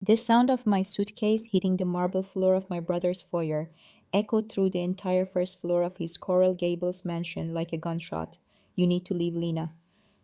The sound of my suitcase hitting the marble floor of my brother's foyer echoed through the entire first floor of his Coral Gables mansion like a gunshot. You need to leave, Lena.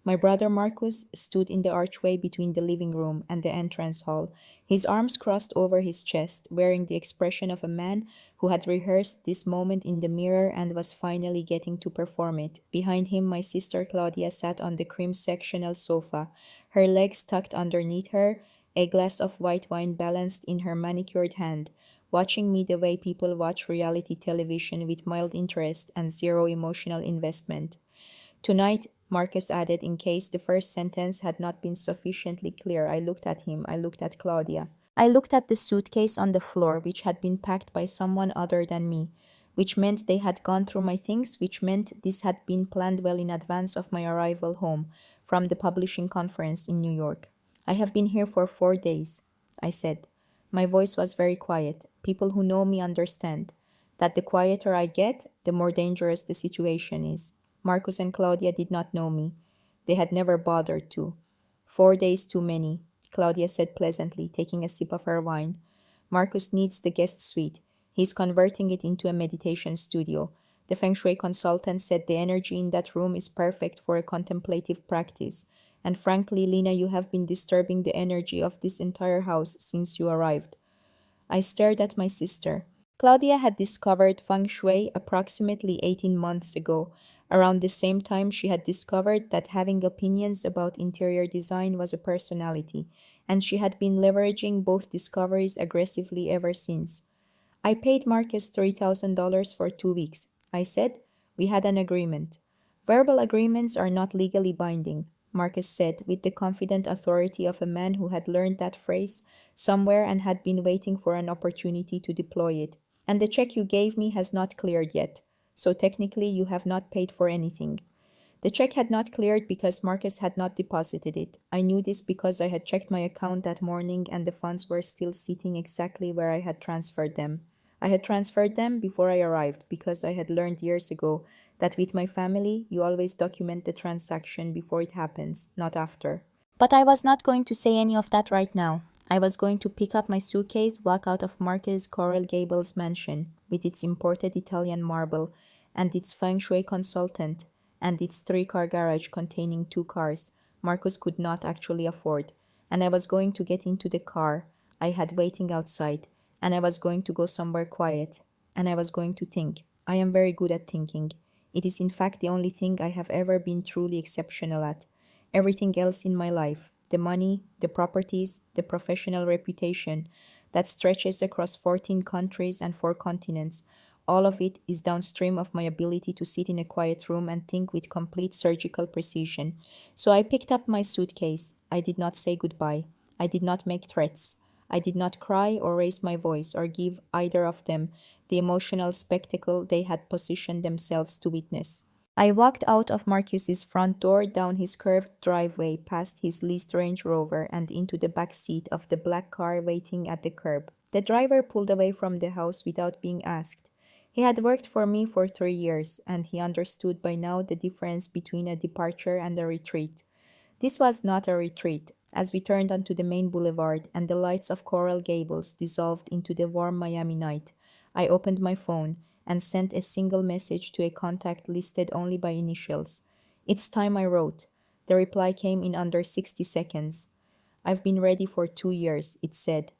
My brother Marcus stood in the archway between the living room and the entrance hall, his arms crossed over his chest, wearing the expression of a man who had rehearsed this moment in the mirror and was finally getting to perform it. Behind him, my sister Claudia sat on the cream sectional sofa, her legs tucked underneath her, a glass of white wine balanced in her manicured hand, watching me the way people watch reality television with mild interest and zero emotional investment. Tonight, Marcus added, in case the first sentence had not been sufficiently clear. I looked at him. I looked at Claudia. I looked at the suitcase on the floor, which had been packed by someone other than me, which meant they had gone through my things, which meant this had been planned well in advance of my arrival home from the publishing conference in New York. I have been here for 4 days, I said. My voice was very quiet. People who know me understand that the quieter I get, the more dangerous the situation is. Marcus and Claudia did not know me. They had never bothered to. 4 days too many, Claudia said pleasantly, taking a sip of her wine. Marcus needs the guest suite. He's converting it into a meditation studio. The feng shui consultant said the energy in that room is perfect for a contemplative practice. And frankly, Lena, you have been disturbing the energy of this entire house since you arrived. I stared at my sister. Claudia had discovered feng shui approximately 18 months ago. Around the same time, she had discovered that having opinions about interior design was a personality, and she had been leveraging both discoveries aggressively ever since. I paid Marcus $3,000 for 2 weeks, I said. We had an agreement. Verbal agreements are not legally binding, Marcus said, with the confident authority of a man who had learned that phrase somewhere and had been waiting for an opportunity to deploy it. And the check you gave me has not cleared yet, so technically you have not paid for anything. The check had not cleared because Marcus had not deposited it. I knew this because I had checked my account that morning and the funds were still sitting exactly where I had transferred them. I had transferred them before I arrived because I had learned years ago that with my family, you always document the transaction before it happens, not after. But I was not going to say any of that right now. I was going to pick up my suitcase, walk out of Marcus' Coral Gables mansion with its imported Italian marble and its feng shui consultant and its 3-car garage containing 2 cars Marcus could not actually afford. And I was going to get into the car I had waiting outside, and I was going to go somewhere quiet, and I was going to think. I am very good at thinking. It is in fact the only thing I have ever been truly exceptional at. Everything else in my life, the money, the properties, the professional reputation that stretches across 14 countries and 4 continents, all of it is downstream of my ability to sit in a quiet room and think with complete surgical precision. So I picked up my suitcase. I did not say goodbye. I did not make threats. I did not cry or raise my voice or give either of them the emotional spectacle they had positioned themselves to witness. I walked out of Marcus's front door, down his curved driveway, past his leased Range Rover, and into the back seat of the black car waiting at the curb. The driver pulled away from the house without being asked. He had worked for me for 3 years, and he understood by now the difference between a departure and a retreat. This was not a retreat. As we turned onto the main boulevard and the lights of Coral Gables dissolved into the warm Miami night, I opened my phone and sent a single message to a contact listed only by initials. It's time, I wrote. The reply came in under 60 seconds. I've been ready for 2 years, it said.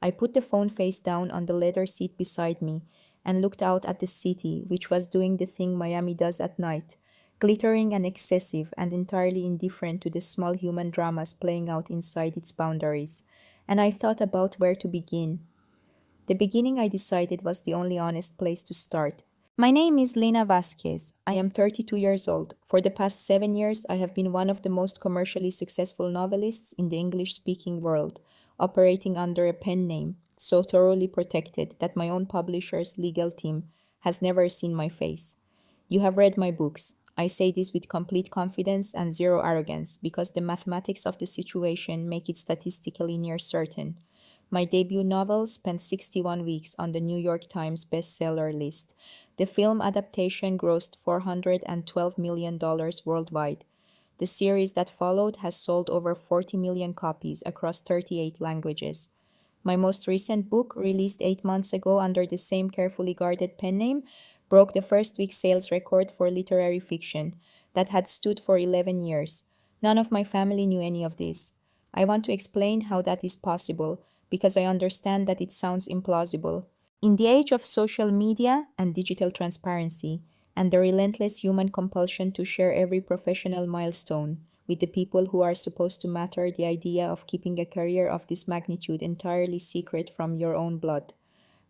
I put the phone face down on the leather seat beside me and looked out at the city, which was doing the thing Miami does at night, glittering and excessive and entirely indifferent to the small human dramas playing out inside its boundaries. And I thought about where to begin. The beginning, I decided, was the only honest place to start. My name is Lena Vasquez. I am 32 years old. For the past 7 years, I have been one of the most commercially successful novelists in the English-speaking world, operating under a pen name, so thoroughly protected that my own publisher's legal team has never seen my face. You have read my books. I say this with complete confidence and zero arrogance because the mathematics of the situation make it statistically near certain. My debut novel spent 61 weeks on the New York Times bestseller list. The film adaptation grossed $412 million worldwide. The series that followed has sold over 40 million copies across 38 languages. My most recent book, released 8 months ago under the same carefully guarded pen name, broke the first week sales record for literary fiction that had stood for 11 years. None of my family knew any of this. I want to explain how that is possible because I understand that it sounds implausible. In the age of social media and digital transparency, and the relentless human compulsion to share every professional milestone with the people who are supposed to matter, the idea of keeping a career of this magnitude entirely secret from your own blood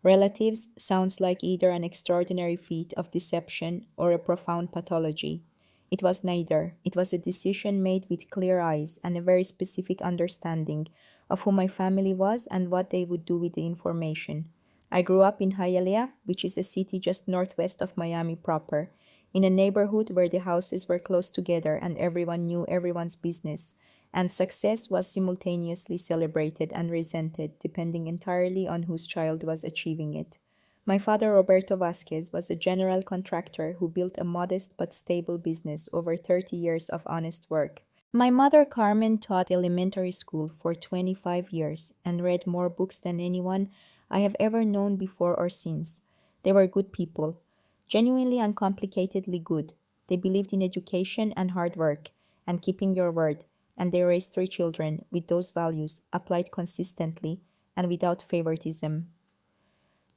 relatives sounds like either an extraordinary feat of deception or a profound pathology. It was neither. It was a decision made with clear eyes and a very specific understanding of who my family was and what they would do with the information. I grew up in Hialeah, which is a city just northwest of Miami proper, in a neighborhood where the houses were close together and everyone knew everyone's business, and success was simultaneously celebrated and resented depending entirely on whose child was achieving it. My father, Roberto Vasquez, was a general contractor who built a modest but stable business over 30 years of honest work. My mother, Carmen, taught elementary school for 25 years and read more books than anyone I have ever known before or since. They were good people, genuinely uncomplicatedly good. They believed in education and hard work and keeping your word, and they raised 3 children with those values applied consistently and without favoritism.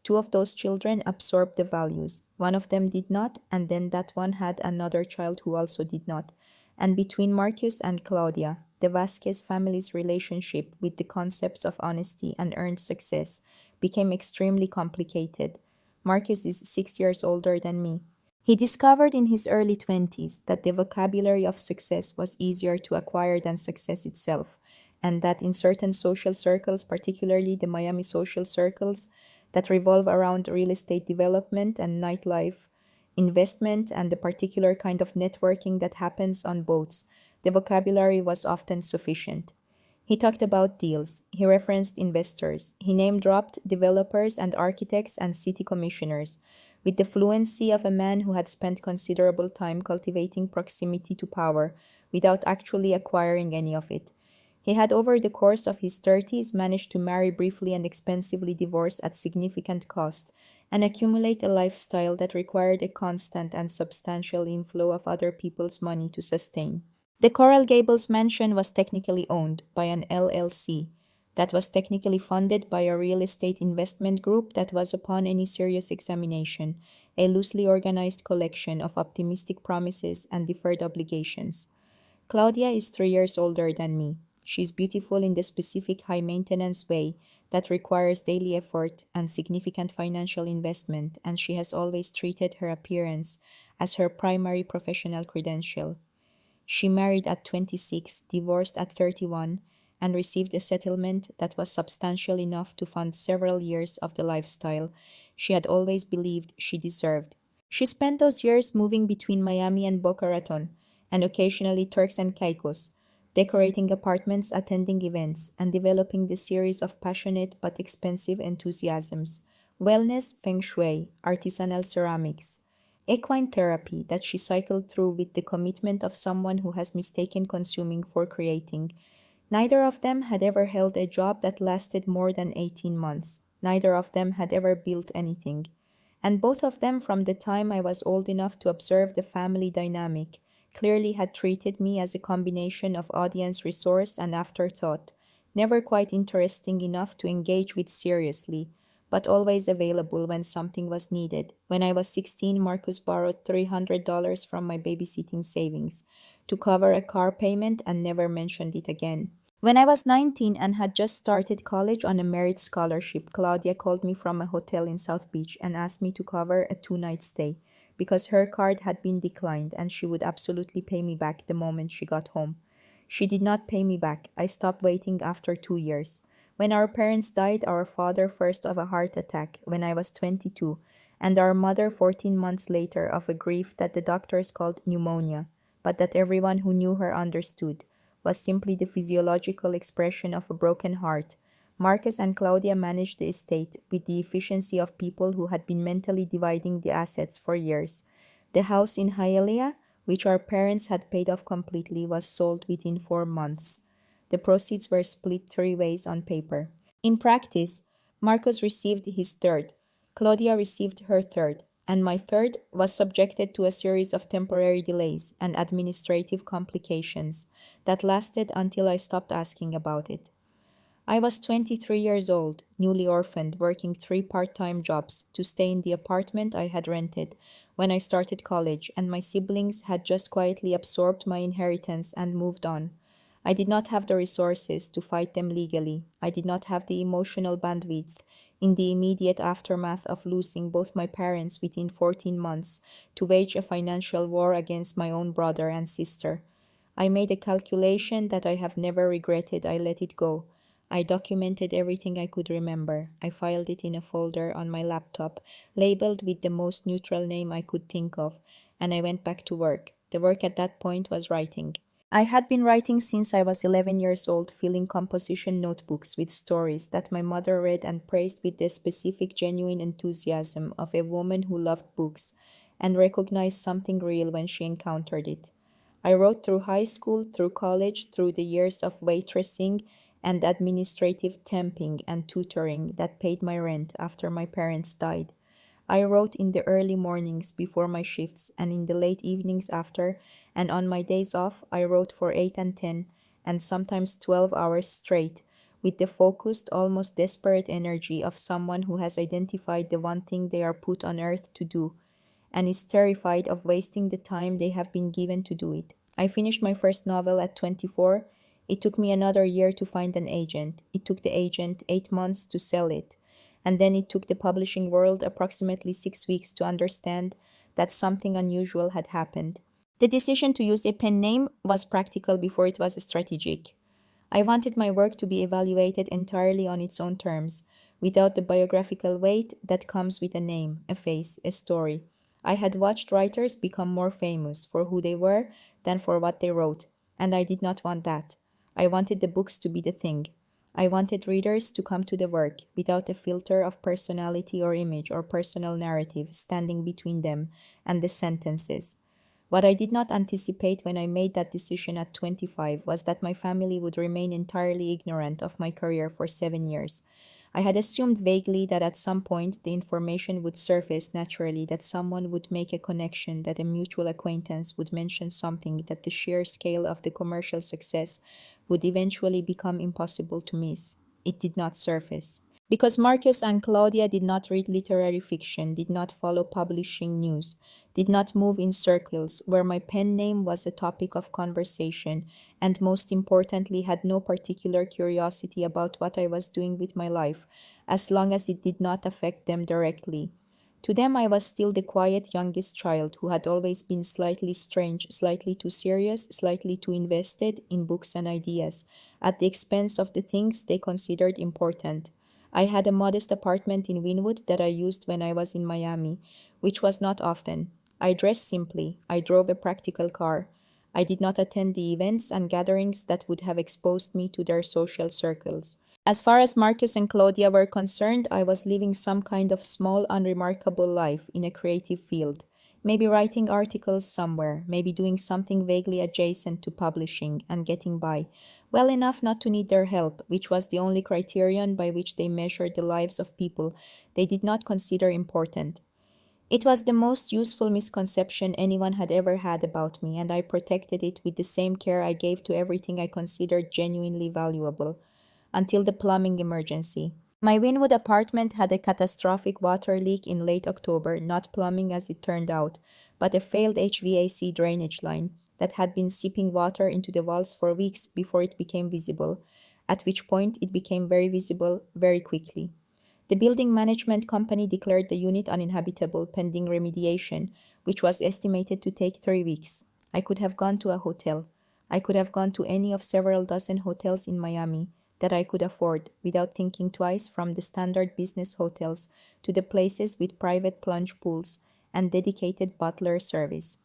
2 of those children absorbed the values. One of them did not, and then that one had another child who also did not. And between Marcus and Claudia, the Vasquez family's relationship with the concepts of honesty and earned success became extremely complicated. Marcus is 6 years older than me. He discovered in his early 20s that the vocabulary of success was easier to acquire than success itself, and that in certain social circles, particularly the Miami social circles that revolve around real estate development and nightlife investment and the particular kind of networking that happens on boats, the vocabulary was often sufficient. He talked about deals, he referenced investors, he name-dropped developers and architects and city commissioners, with the fluency of a man who had spent considerable time cultivating proximity to power without actually acquiring any of it. He had over the course of his 30s managed to marry briefly and expensively divorce at significant cost and accumulate a lifestyle that required a constant and substantial inflow of other people's money to sustain. The Coral Gables mansion was technically owned by an LLC that was technically funded by a real estate investment group that was, upon any serious examination, a loosely organized collection of optimistic promises and deferred obligations. Claudia is 3 years older than me. She is beautiful in the specific high-maintenance way that requires daily effort and significant financial investment, and she has always treated her appearance as her primary professional credential. She married at 26, divorced at 31, and received a settlement that was substantial enough to fund several years of the lifestyle she had always believed she deserved. She spent those years moving between Miami and Boca Raton, and occasionally Turks and Caicos, decorating apartments, attending events, and developing the series of passionate but expensive enthusiasms: wellness, feng shui, artisanal ceramics, equine therapy that she cycled through with the commitment of someone who has mistaken consuming for creating. Neither of them had ever held a job that lasted more than 18 months. Neither of them had ever built anything. And both of them, from the time I was old enough to observe the family dynamic, clearly had treated me as a combination of audience resource and afterthought, never quite interesting enough to engage with seriously, but always available when something was needed. When I was 16, Marcus borrowed $300 from my babysitting savings to cover a car payment and never mentioned it again. When I was 19 and had just started college on a merit scholarship, Claudia called me from a hotel in South Beach and asked me to cover a 2-night stay because her card had been declined and she would absolutely pay me back the moment she got home. She did not pay me back. I stopped waiting after 2 years. When our parents died, our father first of a heart attack when I was 22, and our mother 14 months later of a grief that the doctors called pneumonia, but that everyone who knew her understood was simply the physiological expression of a broken heart. Marcus and Claudia managed the estate with the efficiency of people who had been mentally dividing the assets for years. The house in Hialeah, which our parents had paid off completely, was sold within 4 months. The proceeds were split 3 ways on paper. In practice, Marcus received his third, Claudia received her third, and my third was subjected to a series of temporary delays and administrative complications that lasted until I stopped asking about it. I was 23 years old, newly orphaned, working three part-time jobs to stay in the apartment I had rented when I started college, and my siblings had just quietly absorbed my inheritance and moved on. I did not have the resources to fight them legally. I did not have the emotional bandwidth in the immediate aftermath of losing both my parents within 14 months to wage a financial war against my own brother and sister. I made a calculation that I have never regretted. I let it go. I documented everything I could remember. I filed it in a folder on my laptop, labeled with the most neutral name I could think of, and I went back to work. The work at that point was writing. I had been writing since I was 11 years old, filling composition notebooks with stories that my mother read and praised with the specific, genuine enthusiasm of a woman who loved books and recognized something real when she encountered it. I wrote through high school, through college, through the years of waitressing and administrative temping and tutoring that paid my rent after my parents died. I wrote in the early mornings before my shifts and in the late evenings after, and on my days off, I wrote for 8 and 10 and sometimes 12 hours straight, with the focused, almost desperate energy of someone who has identified the one thing they are put on earth to do and is terrified of wasting the time they have been given to do it. I finished my first novel at 24. It took me another year to find an agent. It took the agent 8 months to sell it. And then it took the publishing world approximately 6 weeks to understand that something unusual had happened. The decision to use a pen name was practical before it was strategic. I wanted my work to be evaluated entirely on its own terms, without the biographical weight that comes with a name, a face, a story. I had watched writers become more famous for who they were than for what they wrote, and I did not want that. I wanted the books to be the thing. I wanted readers to come to the work without a filter of personality or image or personal narrative standing between them and the sentences. What I did not anticipate when I made that decision at 25 was that my family would remain entirely ignorant of my career for 7 years. I had assumed vaguely that at some point the information would surface naturally, that someone would make a connection, that a mutual acquaintance would mention something, that the sheer scale of the commercial success would eventually become impossible to miss. It did not surface. Because Marcus and Claudia did not read literary fiction, did not follow publishing news, did not move in circles where my pen name was a topic of conversation, and most importantly had no particular curiosity about what I was doing with my life, as long as it did not affect them directly. To them I was still the quiet youngest child who had always been slightly strange, slightly too serious, slightly too invested in books and ideas, at the expense of the things they considered important. I had a modest apartment in Wynwood that I used when I was in Miami, which was not often. I dressed simply. I drove a practical car. I did not attend the events and gatherings that would have exposed me to their social circles. As far as Marcus and Claudia were concerned, I was living some kind of small, unremarkable life in a creative field. Maybe writing articles somewhere, maybe doing something vaguely adjacent to publishing and getting by, well enough not to need their help, which was the only criterion by which they measured the lives of people they did not consider important. It was the most useful misconception anyone had ever had about me, and I protected it with the same care I gave to everything I considered genuinely valuable, until the plumbing emergency. My Wynwood apartment had a catastrophic water leak in late October, not plumbing as it turned out, but a failed HVAC drainage line that had been seeping water into the walls for weeks before it became visible, at which point it became very visible very quickly. The building management company declared the unit uninhabitable pending remediation, which was estimated to take 3 weeks. I could have gone to a hotel. I could have gone to any of several dozen hotels in Miami that I could afford without thinking twice, from the standard business hotels to the places with private plunge pools and dedicated butler service.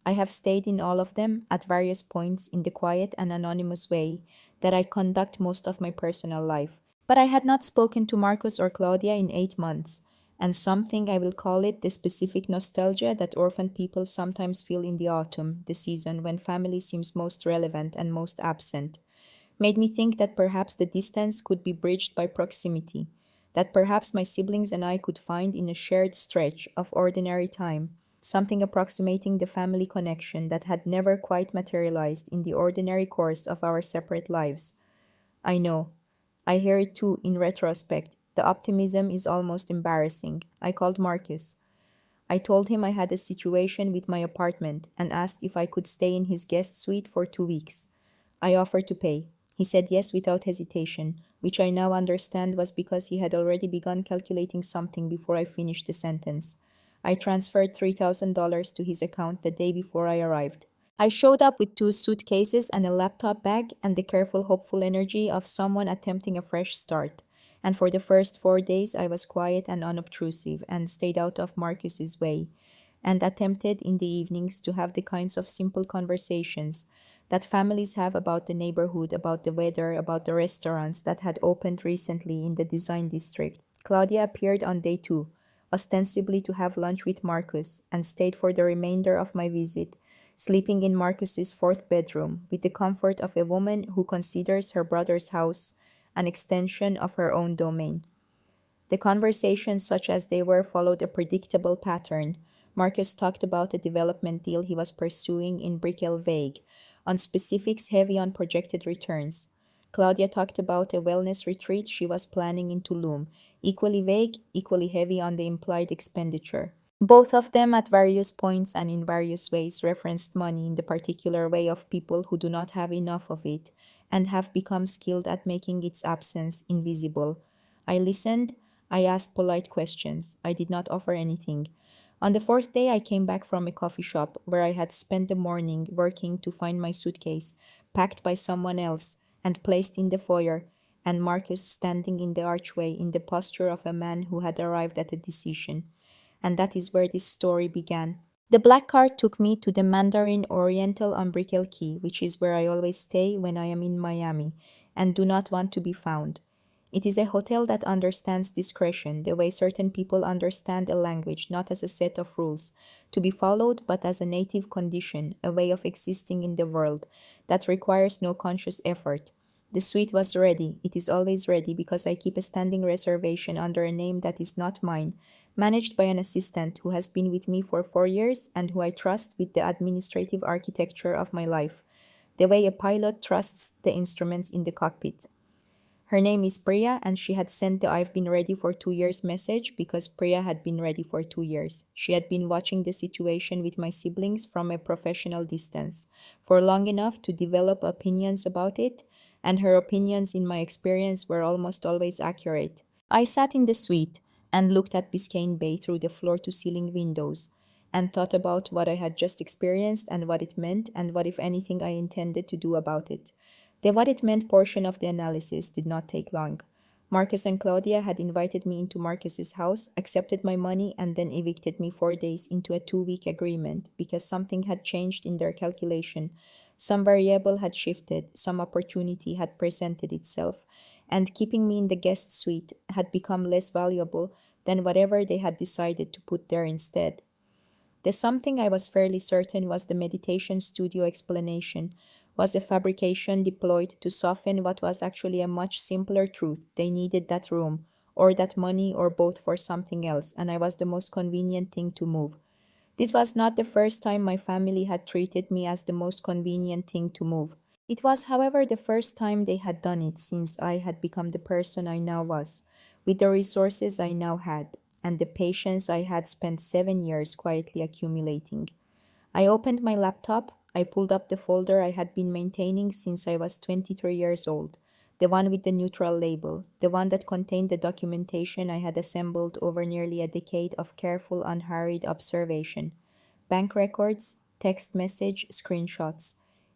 I have stayed in all of them at various points in the quiet and anonymous way that I conduct most of my personal life. But I had not spoken to Marcus or Claudia in 8 months, and something, I will call it, the specific nostalgia that orphaned people sometimes feel in the autumn, the season when family seems most relevant and most absent, made me think that perhaps the distance could be bridged by proximity, that perhaps my siblings and I could find in a shared stretch of ordinary time something approximating the family connection that had never quite materialized in the ordinary course of our separate lives. I know. I hear it too in retrospect. The optimism is almost embarrassing. I called Marcus. I told him I had a situation with my apartment and asked if I could stay in his guest suite for 2 weeks. I offered to pay. He said yes without hesitation, which I now understand was because he had already begun calculating something before I finished the sentence. I transferred $3,000 to his account the day before I arrived. I showed up with 2 suitcases and a laptop bag and the careful, hopeful energy of someone attempting a fresh start. And for the first 4 days, I was quiet and unobtrusive and stayed out of Marcus's way, and attempted in the evenings to have the kinds of simple conversations that families have about the neighborhood, about the weather, about the restaurants that had opened recently in the design district. Claudia appeared on day 2, ostensibly to have lunch with Marcus, and stayed for the remainder of my visit, sleeping in Marcus's fourth bedroom with the comfort of a woman who considers her brother's house an extension of her own domain. The conversations, such as they were, followed a predictable pattern. Marcus talked about a development deal he was pursuing in Brickell vague, on specifics heavy on projected returns. Claudia talked about a wellness retreat she was planning in Tulum, equally vague, equally heavy on the implied expenditure. Both of them, at various points and in various ways, referenced money in the particular way of people who do not have enough of it and have become skilled at making its absence invisible. I listened. I asked polite questions. I did not offer anything. On the fourth day, I came back from a coffee shop where I had spent the morning working to find my suitcase, packed by someone else and placed in the foyer, and Marcus standing in the archway in the posture of a man who had arrived at a decision. And that is where this story began. The black car took me to the Mandarin Oriental on Brickell Key, which is where I always stay when I am in Miami and do not want to be found. It is a hotel that understands discretion, the way certain people understand a language, not as a set of rules to be followed, but as a native condition, a way of existing in the world that requires no conscious effort. The suite was ready. It is always ready because I keep a standing reservation under a name that is not mine, managed by an assistant who has been with me for 4 years and who I trust with the administrative architecture of my life, the way a pilot trusts the instruments in the cockpit. Her name is Priya, and she had sent the "I've been ready for 2 years" message because Priya had been ready for 2 years. She had been watching the situation with my siblings from a professional distance for long enough to develop opinions about it, and her opinions, in my experience, were almost always accurate. I sat in the suite and looked at Biscayne Bay through the floor-to-ceiling windows and thought about what I had just experienced and what it meant and what, if anything, I intended to do about it. The what it meant portion of the analysis did not take long. Marcus and Claudia had invited me into Marcus's house, accepted my money, and then evicted me 4 days into a 2-week agreement because something had changed in their calculation. Some variable had shifted, some opportunity had presented itself, and keeping me in the guest suite had become less valuable than whatever they had decided to put there instead. The something I was fairly certain was the meditation studio explanation was a fabrication deployed to soften what was actually a much simpler truth. They needed that room, or that money, or both for something else, and I was the most convenient thing to move. This was not the first time my family had treated me as the most convenient thing to move. It was, however, the first time they had done it since I had become the person I now was, with the resources I now had, and the patience I had spent 7 years quietly accumulating. I opened my laptop. I pulled up the folder I had been maintaining since I was 23 years old, the one with the neutral label, the one that contained the documentation I had assembled over nearly a decade of careful, unhurried observation. Bank records, text message, screenshots,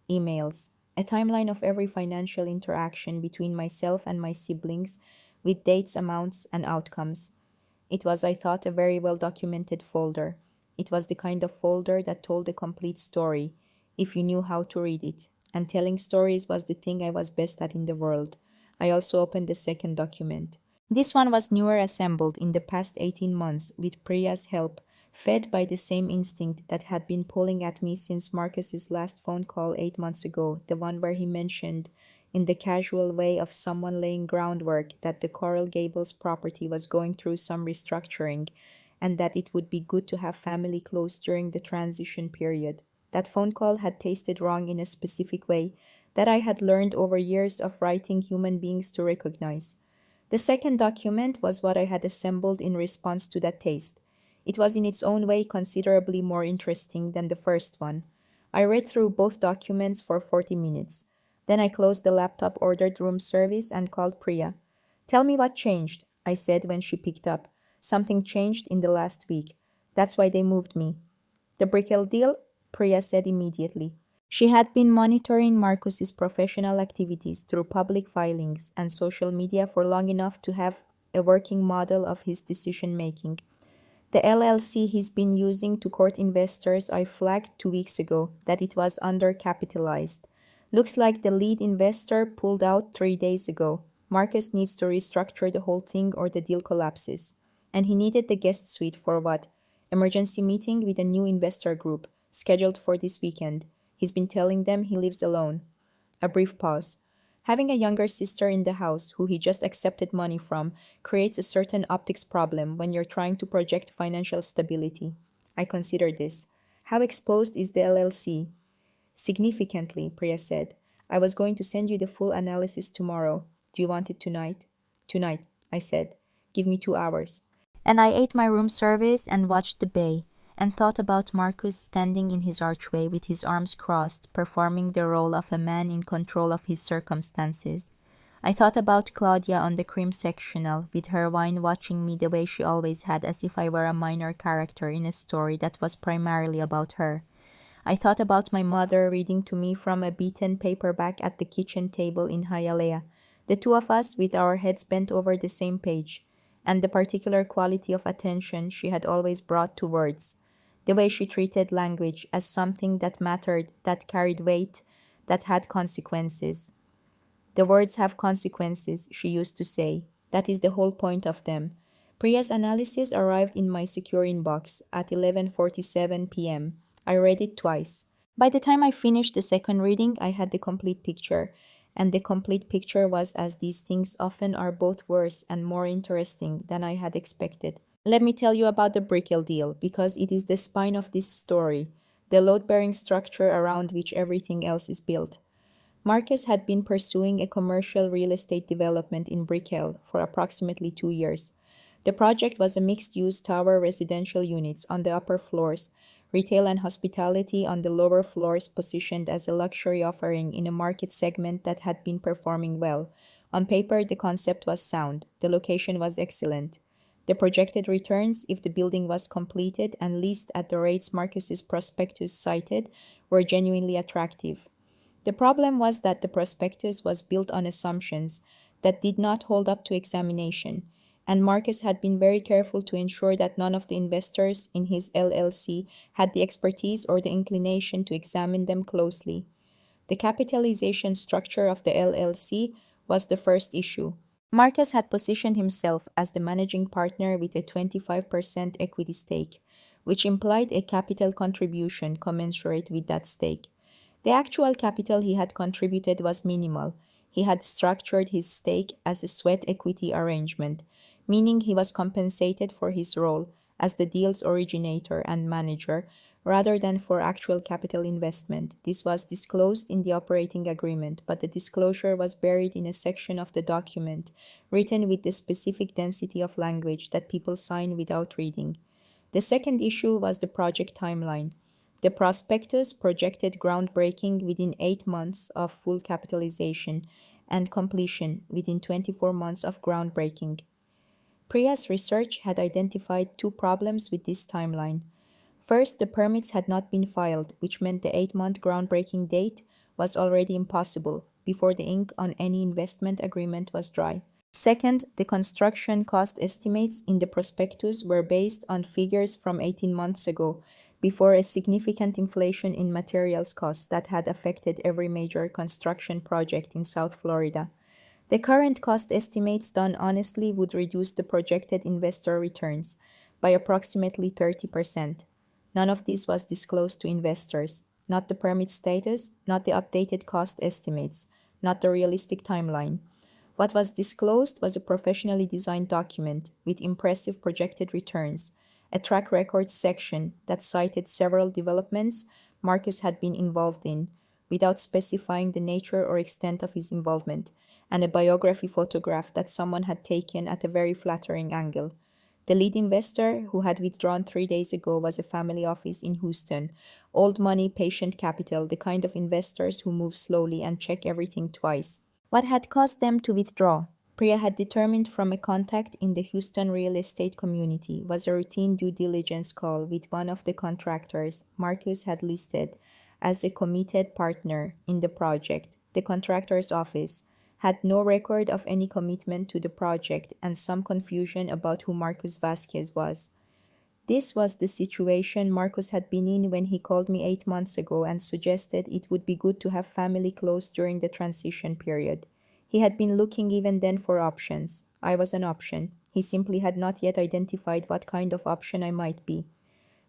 emails, a timeline of every financial interaction between myself and my siblings with dates, amounts, and outcomes. It was, I thought, a very well documented folder. It was the kind of folder that told a complete story, if you knew how to read it. And telling stories was the thing I was best at in the world. I also opened the second document. This one was newer, assembled in the past 18 months with Priya's help, fed by the same instinct that had been pulling at me since Marcus's last phone call 8 months ago, the one where he mentioned in the casual way of someone laying groundwork that the Coral Gables property was going through some restructuring and that it would be good to have family close during the transition period. That phone call had tasted wrong in a specific way that I had learned over years of writing human beings to recognize. The second document was what I had assembled in response to that taste. It was in its own way considerably more interesting than the first one. I read through both documents for 40 minutes. Then I closed the laptop, ordered room service, and called Priya. Tell me what changed, I said when she picked up. Something changed in the last week. That's why they moved me. The Brickell deal? Priya said immediately. She had been monitoring Marcus's professional activities through public filings and social media for long enough to have a working model of his decision making. The LLC he's been using to court investors, I flagged 2 weeks ago that it was undercapitalized. Looks like the lead investor pulled out 3 days ago. Marcus needs to restructure the whole thing or the deal collapses. And he needed the guest suite for what? Emergency meeting with a new investor group, scheduled for this weekend. He's been telling them he lives alone. A brief pause. Having a younger sister in the house who he just accepted money from creates a certain optics problem when you're trying to project financial stability. I considered this. How exposed is the LLC? Significantly, Priya said. I was going to send you the full analysis tomorrow. Do you want it tonight? Tonight, I said. Give me 2 hours. And I ate my room service and watched the bay, and thought about Marcus standing in his archway with his arms crossed, performing the role of a man in control of his circumstances. I thought about Claudia on the cream sectional, with her wine watching me the way she always had, as if I were a minor character in a story that was primarily about her. I thought about my mother reading to me from a beaten paperback at the kitchen table in Hialeah, the two of us with our heads bent over the same page, and the particular quality of attention she had always brought to words, the way she treated language as something that mattered, that carried weight, that had consequences. The words have consequences, she used to say. That is the whole point of them. Priya's analysis arrived in my secure inbox at 11:47 p.m. I read it twice. By the time I finished the second reading, I had the complete picture, and the complete picture was, as these things often are, both worse and more interesting than I had expected. Let me tell you about the Brickell deal, because it is the spine of this story, the load-bearing structure around which everything else is built. Marcus had been pursuing a commercial real estate development in Brickell for approximately 2 years. The project was a mixed-use tower residential units on the upper floors, retail and hospitality on the lower floors, positioned as a luxury offering in a market segment that had been performing well. On paper, the concept was sound. The location was excellent. The projected returns, if the building was completed and leased at the rates Marcus's prospectus cited, were genuinely attractive. The problem was that the prospectus was built on assumptions that did not hold up to examination, and Marcus had been very careful to ensure that none of the investors in his LLC had the expertise or the inclination to examine them closely. The capitalization structure of the LLC was the first issue. Marcus had positioned himself as the managing partner with a 25% equity stake, which implied a capital contribution commensurate with that stake. The actual capital he had contributed was minimal. He had structured his stake as a sweat equity arrangement, meaning he was compensated for his role as the deal's originator and manager rather than for actual capital investment. This was disclosed in the operating agreement, but the disclosure was buried in a section of the document written with the specific density of language that people sign without reading. The second issue was the project timeline. The prospectus projected groundbreaking within 8 months of full capitalization and completion within 24 months of groundbreaking. Priya's research had identified 2 problems with this timeline. First, the permits had not been filed, which meant the 8-month groundbreaking date was already impossible before the ink on any investment agreement was dry. Second, the construction cost estimates in the prospectus were based on figures from 18 months ago, before a significant inflation in materials costs that had affected every major construction project in South Florida. The current cost estimates done honestly would reduce the projected investor returns by approximately 30%. None of this was disclosed to investors, not the permit status, not the updated cost estimates, not the realistic timeline. What was disclosed was a professionally designed document with impressive projected returns, a track record section that cited several developments Marcus had been involved in, without specifying the nature or extent of his involvement, and a biography photograph that someone had taken at a very flattering angle. The lead investor, who had withdrawn 3 days ago, was a family office in Houston. Old money, patient capital, the kind of investors who move slowly and check everything twice. What had caused them to withdraw? Priya had determined from a contact in the Houston real estate community was a routine due diligence call with one of the contractors Marcus had listed as a committed partner in the project. The contractor's office had no record of any commitment to the project and some confusion about who Marcus Vasquez was. This was the situation Marcus had been in when he called me 8 months ago and suggested it would be good to have family close during the transition period. He had been looking even then for options. I was an option. He simply had not yet identified what kind of option I might be.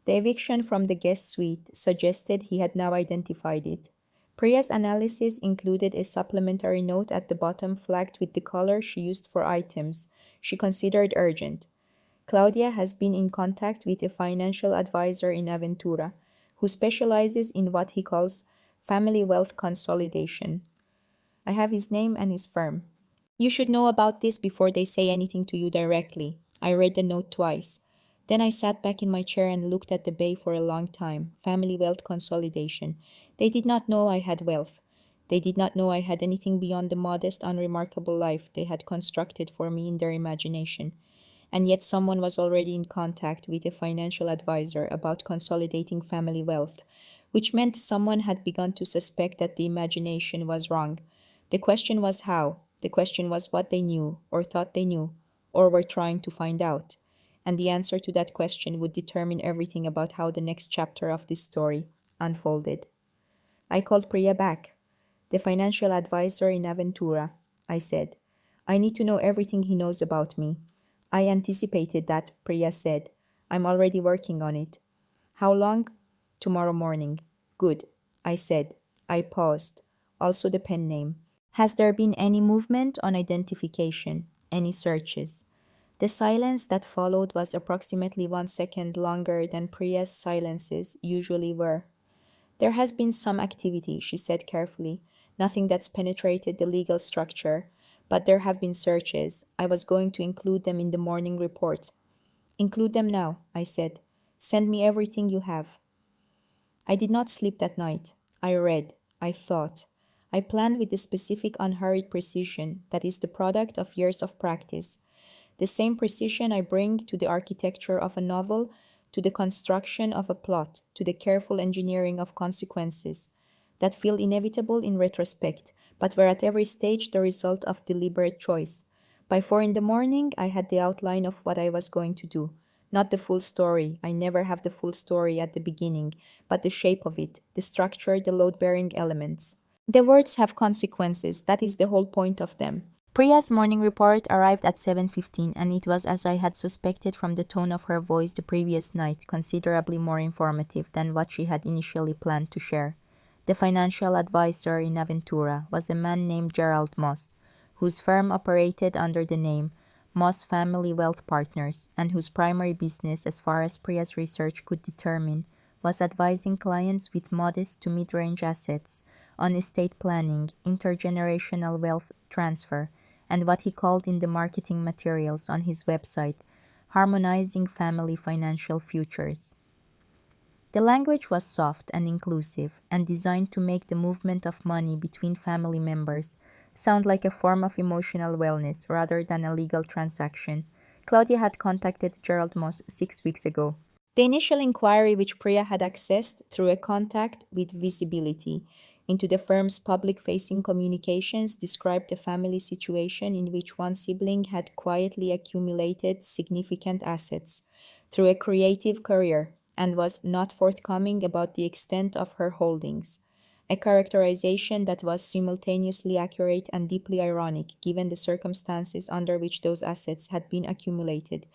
The eviction from the guest suite suggested he had now identified it. Priya's analysis included a supplementary note at the bottom flagged with the color she used for items she considered urgent. Claudia has been in contact with a financial advisor in Aventura who specializes in what he calls family wealth consolidation. I have his name and his firm. You should know about this before they say anything to you directly. I read the note twice. Then I sat back in my chair and looked at the bay for a long time. Family wealth consolidation. They did not know I had wealth. They did not know I had anything beyond the modest, unremarkable life they had constructed for me in their imagination. And yet someone was already in contact with a financial advisor about consolidating family wealth, which meant someone had begun to suspect that the imagination was wrong. The question was how. The question was what they knew, or thought they knew, or were trying to find out. And the answer to that question would determine everything about how the next chapter of this story unfolded. I called Priya back. The financial advisor in Aventura, I said. I need to know everything he knows about me. I anticipated that, Priya said. I'm already working on it. How long? Tomorrow morning. Good, I said. I paused. Also the pen name. Has there been any movement on identification? Any searches? The silence that followed was approximately 1 second longer than Priya's silences usually were. There has been some activity, she said carefully. Nothing that's penetrated the legal structure. But there have been searches. I was going to include them in the morning report. Include them now, I said. Send me everything you have. I did not sleep that night. I read. I thought. I planned with the specific unhurried precision that is the product of years of practice. The same precision I bring to the architecture of a novel, to the construction of a plot, to the careful engineering of consequences that feel inevitable in retrospect, but were at every stage the result of deliberate choice. By 4 in the morning, I had the outline of what I was going to do. Not the full story. I never have the full story at the beginning, but the shape of it, the structure, the load-bearing elements. The words have consequences. That is the whole point of them. Priya's morning report arrived at 7:15, and it was as I had suspected from the tone of her voice the previous night, considerably more informative than what she had initially planned to share. The financial advisor in Aventura was a man named Gerald Moss, whose firm operated under the name Moss Family Wealth Partners, and whose primary business, as far as Priya's research could determine, was advising clients with modest to mid-range assets on estate planning, intergenerational wealth transfer, and what he called in the marketing materials on his website, harmonizing family financial futures. The language was soft and inclusive and designed to make the movement of money between family members sound like a form of emotional wellness rather than a legal transaction. Claudia had contacted Gerald Moss 6 weeks ago. The initial inquiry, which Priya had accessed through a contact with visibility into the firm's public-facing communications, described a family situation in which one sibling had quietly accumulated significant assets through a creative career and was not forthcoming about the extent of her holdings, a characterization that was simultaneously accurate and deeply ironic given the circumstances under which those assets had been accumulated.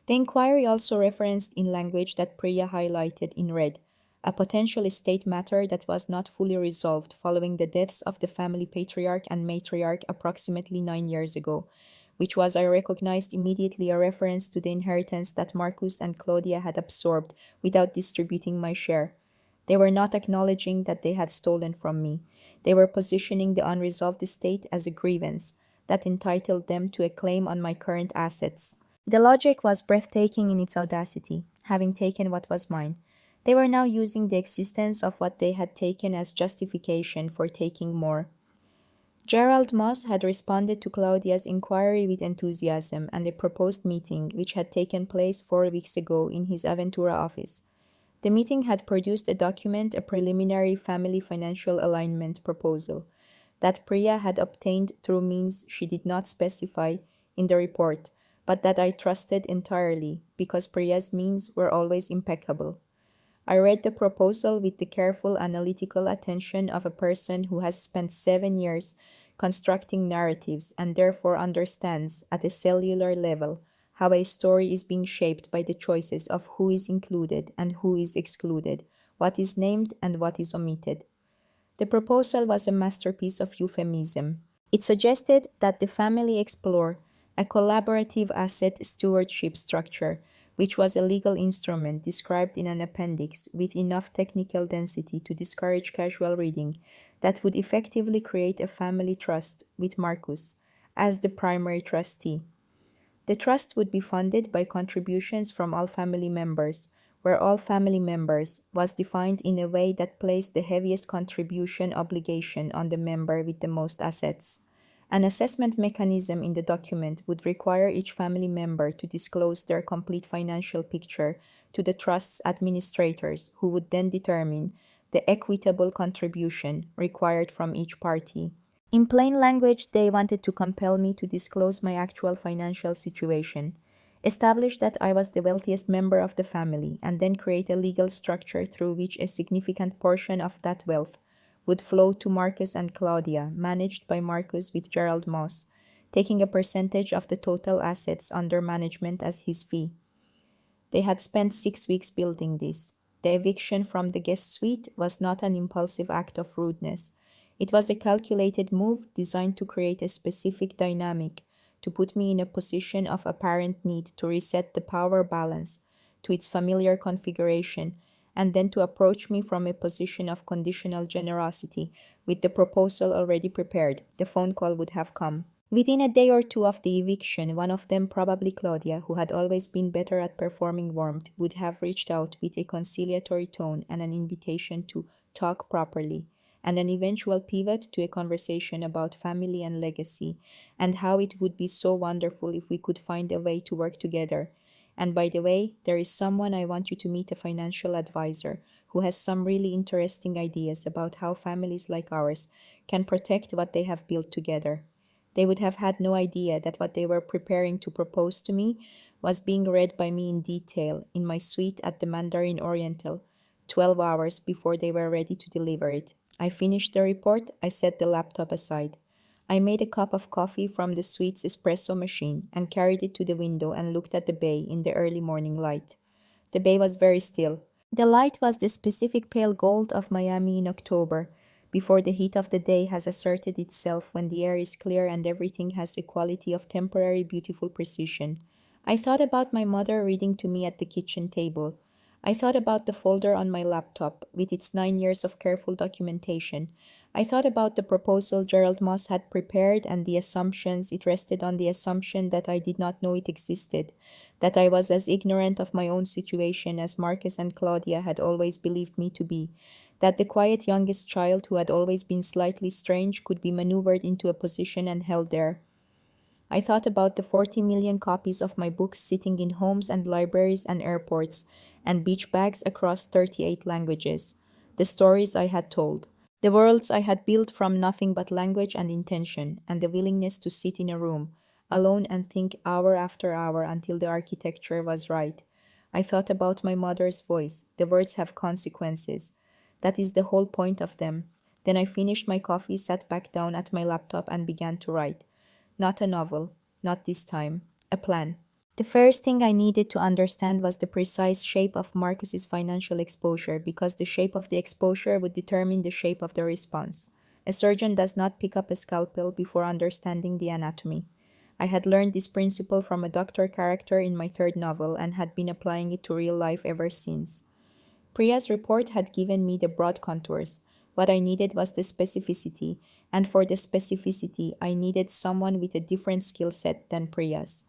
The inquiry also referenced in language that Priya highlighted in red a potential estate matter that was not fully resolved following the deaths of the family patriarch and matriarch approximately 9 years ago, which was, I recognized immediately, a reference to the inheritance that Marcus and Claudia had absorbed without distributing my share. They were not acknowledging that they had stolen from me. They were positioning the unresolved estate as a grievance that entitled them to a claim on my current assets. The logic was breathtaking in its audacity, having taken what was mine. They were now using the existence of what they had taken as justification for taking more. Gerald Moss had responded to Claudia's inquiry with enthusiasm and a proposed meeting which had taken place 4 weeks ago in his Aventura office. The meeting had produced a document, a preliminary family financial alignment proposal, that Priya had obtained through means she did not specify in the report, but that I trusted entirely because Priya's means were always impeccable. I read the proposal with the careful analytical attention of a person who has spent 7 years constructing narratives and therefore understands at a cellular level how a story is being shaped by the choices of who is included and who is excluded, what is named and what is omitted. The proposal was a masterpiece of euphemism. It suggested that the family explore a collaborative asset stewardship structure, which was a legal instrument described in an appendix with enough technical density to discourage casual reading, that would effectively create a family trust with Marcus as the primary trustee. The trust would be funded by contributions from all family members, where all family members was defined in a way that placed the heaviest contribution obligation on the member with the most assets. An assessment mechanism in the document would require each family member to disclose their complete financial picture to the trust's administrators, who would then determine the equitable contribution required from each party. In plain language, they wanted to compel me to disclose my actual financial situation, establish that I was the wealthiest member of the family, and then create a legal structure through which a significant portion of that wealth would flow to Marcus and Claudia, managed by Marcus with Gerald Moss, taking a percentage of the total assets under management as his fee. They had spent 6 weeks building this. The eviction from the guest suite was not an impulsive act of rudeness. It was a calculated move designed to create a specific dynamic, to put me in a position of apparent need to reset the power balance to its familiar configuration, and then to approach me from a position of conditional generosity. With the proposal already prepared, the phone call would have come. Within a day or two of the eviction, one of them, probably Claudia, who had always been better at performing warmth, would have reached out with a conciliatory tone and an invitation to talk properly, and an eventual pivot to a conversation about family and legacy, and how it would be so wonderful if we could find a way to work together. And by the way, there is someone I want you to meet, a financial advisor, who has some really interesting ideas about how families like ours can protect what they have built together. They would have had no idea that what they were preparing to propose to me was being read by me in detail in my suite at the Mandarin Oriental, 12 hours before they were ready to deliver it. I finished the report. I set the laptop aside. I made a cup of coffee from the suite's espresso machine and carried it to the window and looked at the bay in the early morning light. The bay was very still. The light was the specific pale gold of Miami in October, before the heat of the day has asserted itself, when the air is clear and everything has a quality of temporary beautiful precision. I thought about my mother reading to me at the kitchen table. I thought about the folder on my laptop, with its 9 years of careful documentation. I thought about the proposal Gerald Moss had prepared and the assumptions. It rested on the assumption that I did not know it existed, that I was as ignorant of my own situation as Marcus and Claudia had always believed me to be, that the quiet youngest child who had always been slightly strange could be maneuvered into a position and held there. I thought about the 40 million copies of my books sitting in homes and libraries and airports and beach bags across 38 languages, the stories I had told, the worlds I had built from nothing but language and intention, and the willingness to sit in a room, alone, and think hour after hour until the architecture was right. I thought about my mother's voice. The words have consequences. That is the whole point of them. Then I finished my coffee, sat back down at my laptop, and began to write. Not a novel, not this time. A plan. The first thing I needed to understand was the precise shape of Marcus's financial exposure because the shape of the exposure would determine the shape of the response. A surgeon does not pick up a scalpel before understanding the anatomy. I had learned this principle from a doctor character in my third novel and had been applying it to real life ever since. Priya's report had given me the broad contours. What I needed was the specificity, and for the specificity, I needed someone with a different skill set than Priya's.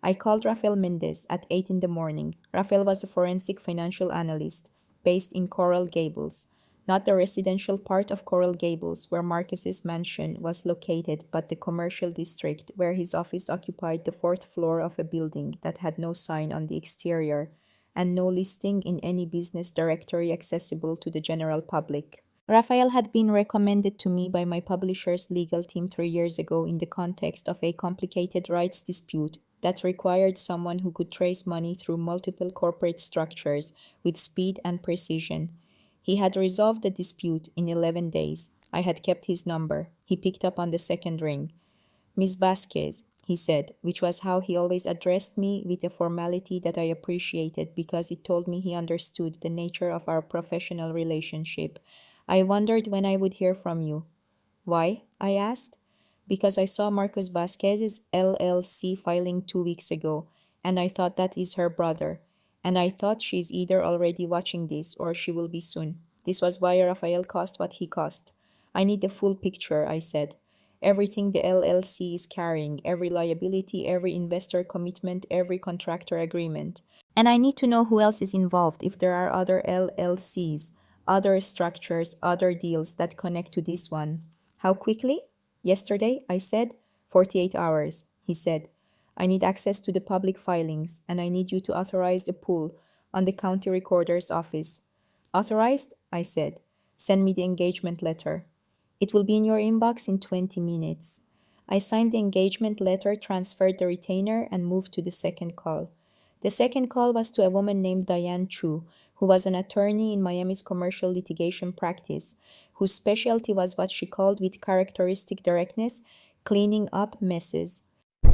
I called Rafael Mendez at 8 in the morning. Rafael was a forensic financial analyst based in Coral Gables, not the residential part of Coral Gables where Marcus's mansion was located, but the commercial district where his office occupied the fourth floor of a building that had no sign on the exterior and no listing in any business directory accessible to the general public. Raphael had been recommended to me by my publisher's legal team 3 years ago in the context of a complicated rights dispute that required someone who could trace money through multiple corporate structures with speed and precision. He had resolved the dispute in 11 days. I had kept his number. He picked up on the second ring. Miss Vasquez, he said, which was how he always addressed me with a formality that I appreciated because it told me he understood the nature of our professional relationship. I wondered when I would hear from you. Why? I asked. Because I saw Marcos Vasquez's LLC filing 2 weeks ago, and I thought that is her brother. And I thought she is either already watching this or she will be soon. This was why Rafael cost what he cost. I need the full picture, I said. Everything the LLC is carrying, every liability, every investor commitment, every contractor agreement. And I need to know who else is involved if there are other LLCs, other structures, other deals that connect to this one. How quickly? Yesterday, I said. 48 hours, he said. I need access to the public filings, and I need you to authorize the pull on the county recorder's office. Authorized? I said. Send me the engagement letter. It will be in your inbox in 20 minutes. I signed the engagement letter, transferred the retainer, and moved to the second call. The second call was to a woman named Diane Chu, who was an attorney in Miami's commercial litigation practice, whose specialty was what she called with characteristic directness, cleaning up messes.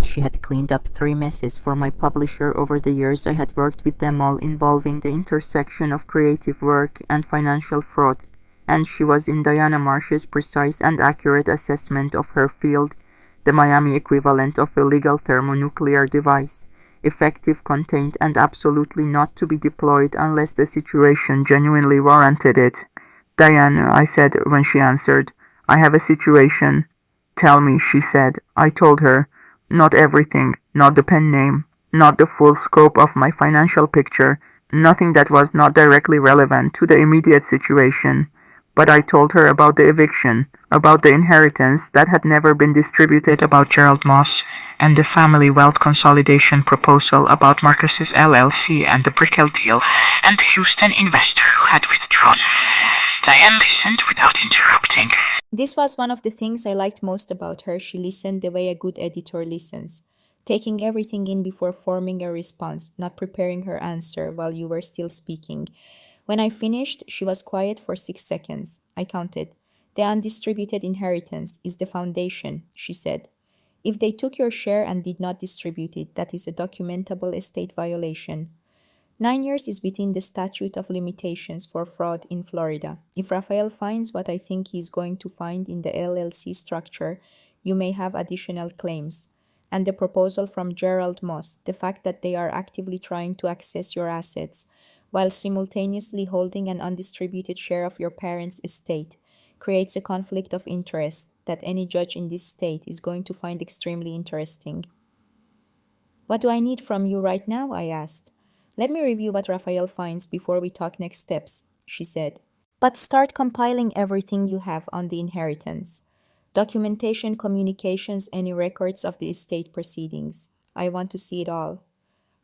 She had cleaned up 3 messes for my publisher over the years. I had worked with them all involving the intersection of creative work and financial fraud, and she was in Diana Marsh's precise and accurate assessment of her field, the Miami equivalent of a legal thermonuclear device, effective, contained, and absolutely not to be deployed unless the situation genuinely warranted it. Diane, I said when she answered, I have a situation. Tell me, she said. I told her. Not everything, not the pen name, not the full scope of my financial picture, nothing that was not directly relevant to the immediate situation. But I told her about the eviction, about the inheritance that had never been distributed, about Gerald Moss, and the family wealth consolidation proposal, about Marcus's LLC and the Brickell deal, and the Houston investor who had withdrawn. Diane listened without interrupting. This was one of the things I liked most about her. She listened the way a good editor listens, taking everything in before forming a response, not preparing her answer while you were still speaking. When I finished, she was quiet for 6 seconds. I counted. The undistributed inheritance is the foundation, she said. If they took your share and did not distribute it, that is a documentable estate violation. 9 years is within the statute of limitations for fraud in Florida. If Rafael finds what I think he is going to find in the LLC structure, you may have additional claims. And the proposal from Gerald Moss, the fact that they are actively trying to access your assets while simultaneously holding an undistributed share of your parents' estate, creates a conflict of interest that any judge in this state is going to find extremely interesting. What do I need from you right now? I asked. Let me review what Rafael finds before we talk next steps, she said. But start compiling everything you have on the inheritance. Documentation, communications, any records of the estate proceedings. I want to see it all.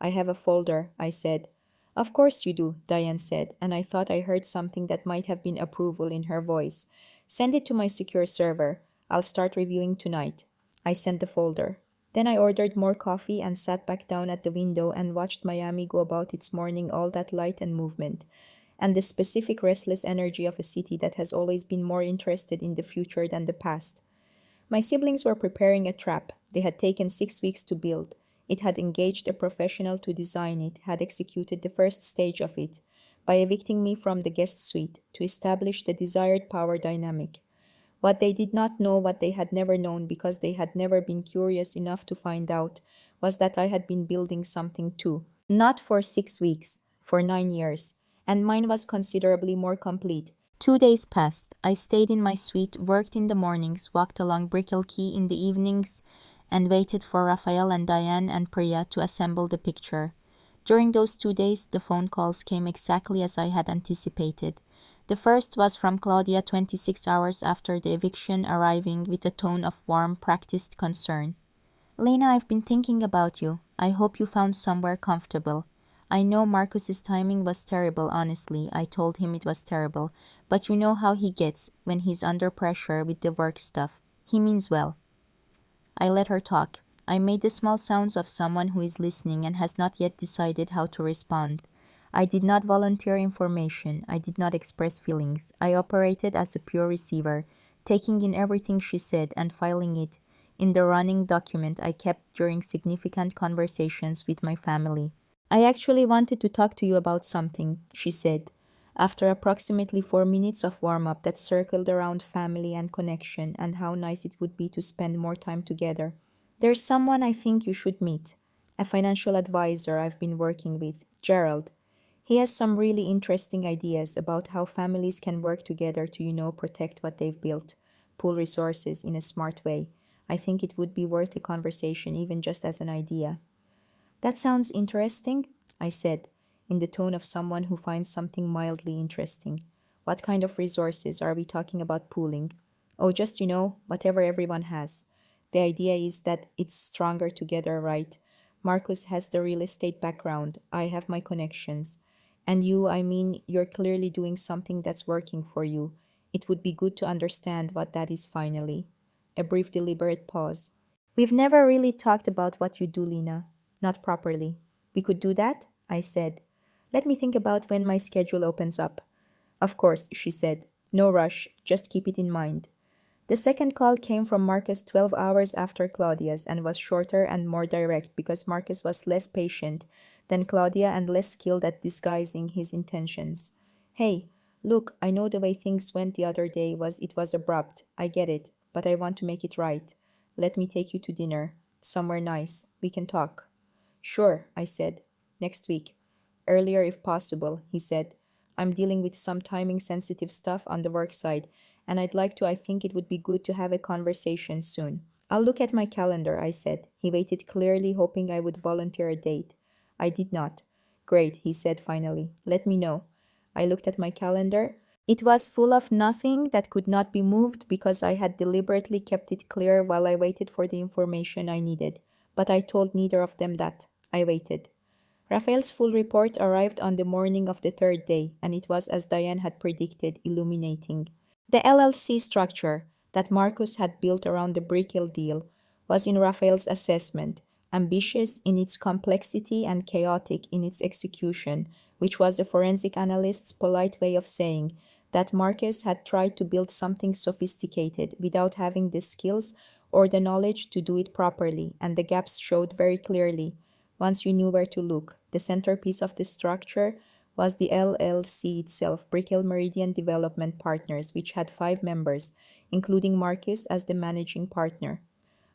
I have a folder, I said. Of course you do, Diane said, and I thought I heard something that might have been approval in her voice. Send it to my secure server. I'll start reviewing tonight. I sent the folder. Then I ordered more coffee and sat back down at the window and watched Miami go about its morning, all that light and movement, and the specific restless energy of a city that has always been more interested in the future than the past. My siblings were preparing a trap they had taken 6 weeks to build. It had engaged a professional to design it, had executed the first stage of it, by evicting me from the guest suite to establish the desired power dynamic. What they did not know, what they had never known because they had never been curious enough to find out, was that I had been building something too. Not for 6 weeks, for 9 years. And mine was considerably more complete. 2 days passed. I stayed in my suite, worked in the mornings, walked along Brickell Quay in the evenings, and waited for Raphael and Diane and Priya to assemble the picture. During those 2 days, the phone calls came exactly as I had anticipated. The first was from Claudia 26 hours after the eviction, arriving with a tone of warm, practiced concern. "Lena, I've been thinking about you. I hope you found somewhere comfortable. I know Marcus's timing was terrible, honestly. I told him it was terrible. But you know how he gets when he's under pressure with the work stuff. He means well." I let her talk. I made the small sounds of someone who is listening and has not yet decided how to respond. I did not volunteer information. I did not express feelings. I operated as a pure receiver, taking in everything she said and filing it in the running document I kept during significant conversations with my family. "I actually wanted to talk to you about something," she said, after approximately 4 minutes of warm-up that circled around family and connection and how nice it would be to spend more time together. "There's someone I think you should meet, a financial advisor I've been working with, Gerald. He has some really interesting ideas about how families can work together to, protect what they've built, pool resources in a smart way. I think it would be worth a conversation, even just as an idea." "That sounds interesting," I said, in the tone of someone who finds something mildly interesting. "What kind of resources are we talking about pooling?" "Oh, just, whatever everyone has. The idea is that it's stronger together, right? Marcus has the real estate background. I have my connections. And you're clearly doing something that's working for you. It would be good to understand what that is finally." A brief deliberate pause. "We've never really talked about what you do, Lena. Not properly." "We could do that?" I said. "Let me think about when my schedule opens up." "Of course," she said. "No rush. Just keep it in mind." The second call came from Marcus 12 hours after Claudia's and was shorter and more direct because Marcus was less patient than Claudia and less skilled at disguising his intentions. "Hey, look, I know the way things went the other day it was abrupt. I get it, but I want to make it right. Let me take you to dinner. Somewhere nice. We can talk." "Sure," I said. "Next week." "Earlier if possible," he said. "I'm dealing with some timing-sensitive stuff on the work side, and I think it would be good to have a conversation soon." "I'll look at my calendar," I said. He waited, clearly hoping I would volunteer a date. I did not. "Great," he said finally. "Let me know." I looked at my calendar. It was full of nothing that could not be moved because I had deliberately kept it clear while I waited for the information I needed. But I told neither of them that. I waited. Raphael's full report arrived on the morning of the third day, and it was as Diane had predicted, illuminating. The LLC structure that Marcus had built around the Brickell deal was, in Raphael's assessment, ambitious in its complexity and chaotic in its execution, which was a forensic analyst's polite way of saying that Marcus had tried to build something sophisticated without having the skills or the knowledge to do it properly, and the gaps showed very clearly once you knew where to look. The centerpiece of the structure was the LLC itself, Brickell Meridian Development Partners, which had 5 members, including Marcus as the managing partner.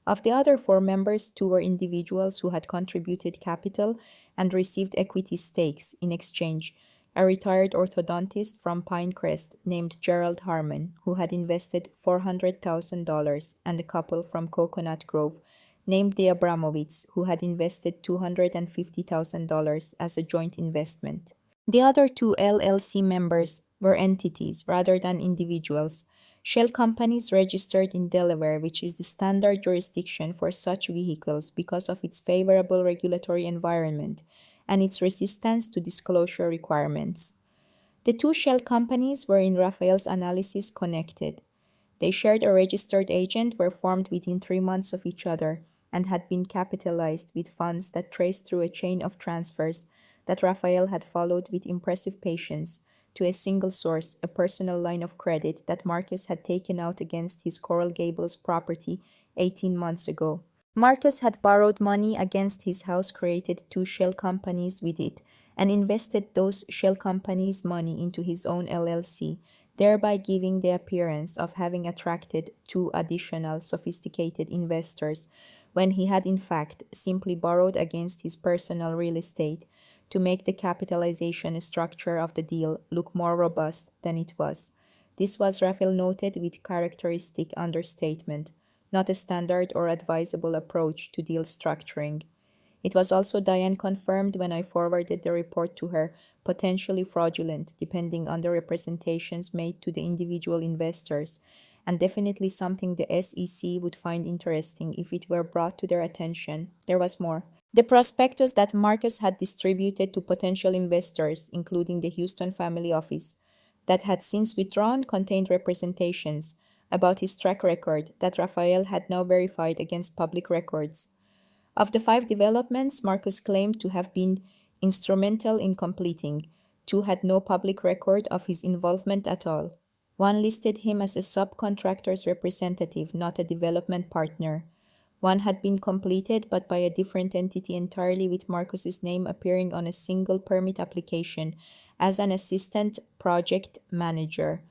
Of the other 4 members, 2 were individuals who had contributed capital and received equity stakes in exchange. A retired orthodontist from Pinecrest named Gerald Harmon, who had invested $400,000, and a couple from Coconut Grove named the Abramowitz, who had invested $250,000 as a joint investment. The other 2 LLC members were entities rather than individuals, shell companies registered in Delaware, which is the standard jurisdiction for such vehicles because of its favorable regulatory environment and its resistance to disclosure requirements. The 2 shell companies were, in Raphael's analysis, connected. They shared a registered agent, were formed within 3 months of each other, and had been capitalized with funds that traced through a chain of transfers that Raphael had followed with impressive patience to a single source, a personal line of credit that Marcus had taken out against his Coral Gables property 18 months ago. Marcus had borrowed money against his house, created two shell companies with it, and invested those shell companies' money into his own LLC, thereby giving the appearance of having attracted two additional sophisticated investors when he had in fact simply borrowed against his personal real estate to make the capitalization structure of the deal look more robust than it was. This was, Raphael noted with characteristic understatement, not a standard or advisable approach to deal structuring. It was also, Diane confirmed when I forwarded the report to her, potentially fraudulent depending on the representations made to the individual investors, and definitely something the SEC would find interesting if it were brought to their attention. There was more. The prospectus that Marcus had distributed to potential investors, including the Houston family office, that had since withdrawn, contained representations about his track record that Raphael had now verified against public records. Of the five developments Marcus claimed to have been instrumental in completing, two had no public record of his involvement at all. One listed him as a subcontractor's representative, not a development partner. One had been completed but by a different entity entirely, with Marcus's name appearing on a single permit application as an assistant project manager.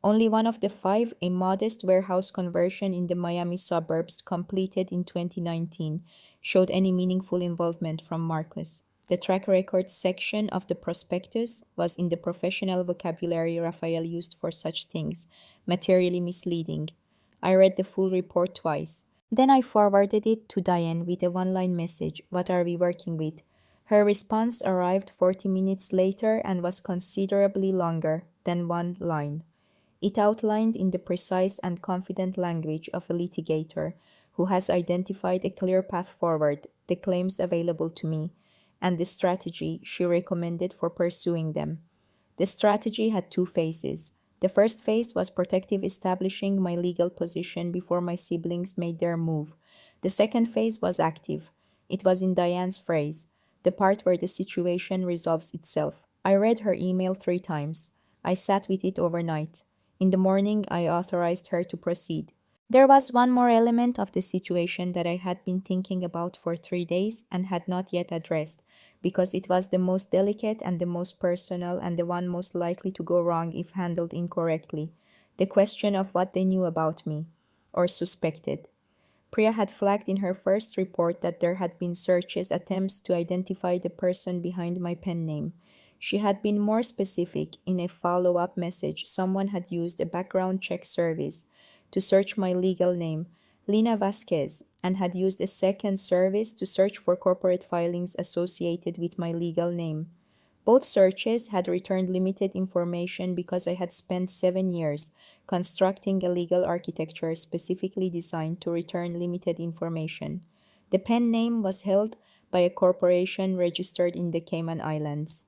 Only one of the five, a modest warehouse conversion in the Miami suburbs completed in 2019, showed any meaningful involvement from Marcus. The track record section of the prospectus was, in the professional vocabulary Raphael used for such things, materially misleading. I read the full report twice. Then I forwarded it to Diane with a one-line message, "What are we working with?" Her response arrived 40 minutes later and was considerably longer than one line. It outlined in the precise and confident language of a litigator who has identified a clear path forward, the claims available to me, and the strategy she recommended for pursuing them. The strategy had two phases. The first phase was protective, establishing my legal position before my siblings made their move. The second phase was active. It was, in Diane's phrase, the part where the situation resolves itself. I read her email 3 times. I sat with it overnight. In the morning, I authorized her to proceed. There was one more element of the situation that I had been thinking about for 3 days and had not yet addressed, because it was the most delicate and the most personal and the one most likely to go wrong if handled incorrectly: the question of what they knew about me, or suspected. Priya had flagged in her first report that there had been searches attempts to identify the person behind my pen name. She had been more specific. In a follow-up message, someone had used a background check service to search my legal name, Lina Vasquez, and had used a second service to search for corporate filings associated with my legal name. Both searches had returned limited information because I had spent 7 years constructing a legal architecture specifically designed to return limited information. The pen name was held by a corporation registered in the Cayman Islands.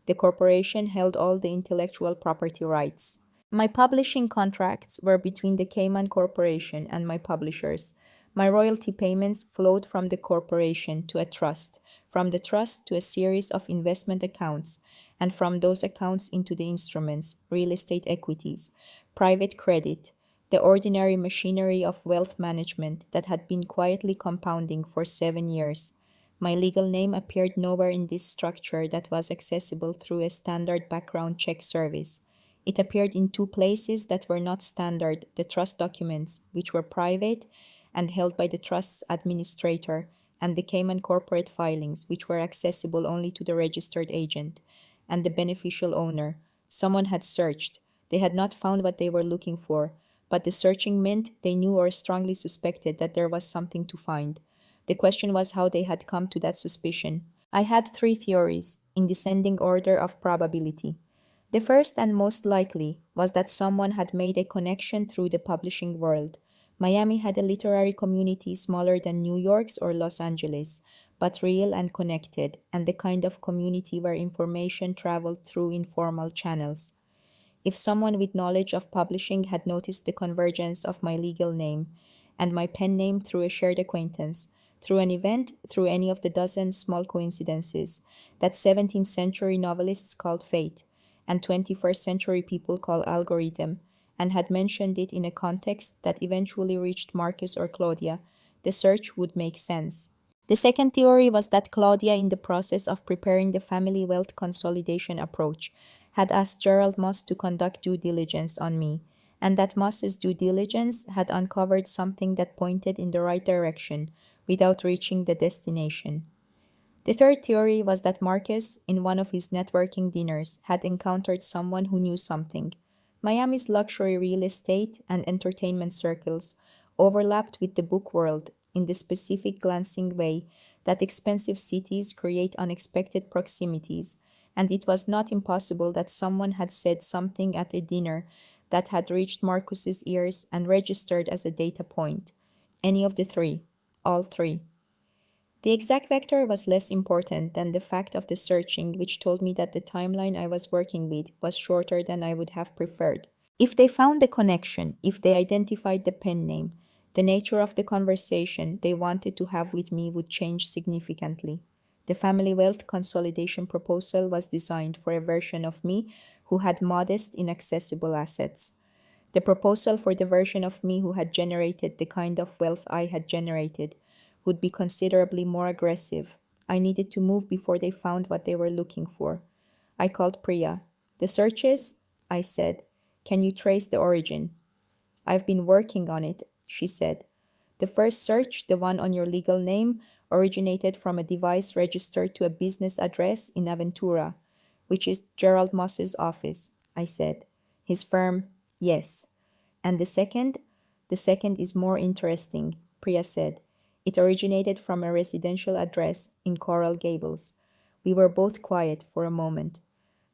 The corporation held all the intellectual property rights. My publishing contracts were between the Cayman Corporation and my publishers. My royalty payments flowed from the corporation to a trust, from the trust to a series of investment accounts, and from those accounts into the instruments, real estate equities, private credit, the ordinary machinery of wealth management that had been quietly compounding for 7 years. My legal name appeared nowhere in this structure that was accessible through a standard background check service. It appeared in 2 places that were not standard: the trust documents, which were private and held by the trust's administrator, and the Cayman corporate filings, which were accessible only to the registered agent and the beneficial owner. Someone had searched. They had not found what they were looking for, but the searching meant they knew or strongly suspected that there was something to find. The question was how they had come to that suspicion. I had 3 theories, in descending order of probability. The first and most likely was that someone had made a connection through the publishing world. Miami had a literary community smaller than New York's or Los Angeles, but real and connected, and the kind of community where information traveled through informal channels. If someone with knowledge of publishing had noticed the convergence of my legal name and my pen name through a shared acquaintance, through an event, through any of the dozen small coincidences that 17th century novelists called fate and 21st century people call algorithm, and had mentioned it in a context that eventually reached Marcus or Claudia, the search would make sense. The second theory was that Claudia, in the process of preparing the family wealth consolidation approach, had asked Gerald Moss to conduct due diligence on me, and that Moss's due diligence had uncovered something that pointed in the right direction without reaching the destination. The third theory was that Marcus, in one of his networking dinners, had encountered someone who knew something. Miami's luxury real estate and entertainment circles overlapped with the book world in the specific glancing way that expensive cities create unexpected proximities, and it was not impossible that someone had said something at a dinner that had reached Marcus's ears and registered as a data point. Any of the three. All three. The exact vector was less important than the fact of the searching, which told me that the timeline I was working with was shorter than I would have preferred. If they found the connection, if they identified the pen name, the nature of the conversation they wanted to have with me would change significantly. The family wealth consolidation proposal was designed for a version of me who had modest, inaccessible assets. The proposal for the version of me who had generated the kind of wealth I had generated would be considerably more aggressive. I needed to move before they found what they were looking for. I called Priya. "The searches?" I said. "Can you trace the origin?" "I've been working on it," she said. "The first search, the one on your legal name, originated from a device registered to a business address in Aventura, which is Gerald Moss's office," I said. "His firm?" "Yes." "And the second?" "The second is more interesting," Priya said. "It originated from a residential address in Coral Gables." We were both quiet for a moment.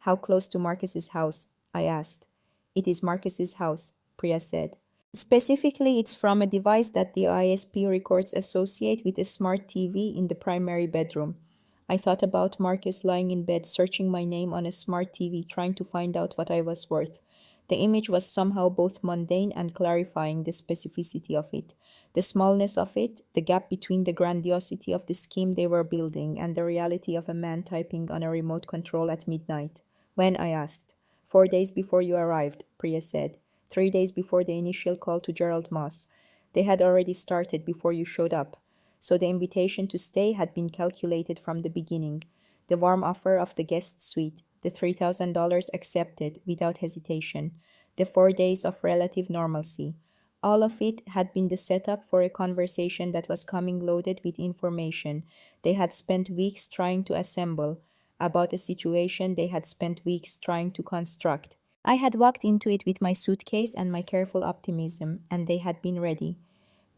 "How close to Marcus's house?" I asked. "It is Marcus's house," Priya said. "Specifically, it's from a device that the ISP records associate with a smart TV in the primary bedroom." I thought about Marcus lying in bed searching my name on a smart TV trying to find out what I was worth. The image was somehow both mundane and clarifying the specificity of it. The smallness of it, the gap between the grandiosity of the scheme they were building and the reality of a man typing on a remote control at midnight. "When?" I asked. 4 days before you arrived," Priya said. 3 days before the initial call to Gerald Moss. They had already started before you showed up. So the invitation to stay had been calculated from the beginning. The warm offer of the guest suite, the $3,000 accepted without hesitation, the 4 days of relative normalcy. All of it had been the setup for a conversation that was coming loaded with information they had spent weeks trying to assemble about a situation they had spent weeks trying to construct. I had walked into it with my suitcase and my careful optimism, and they had been ready.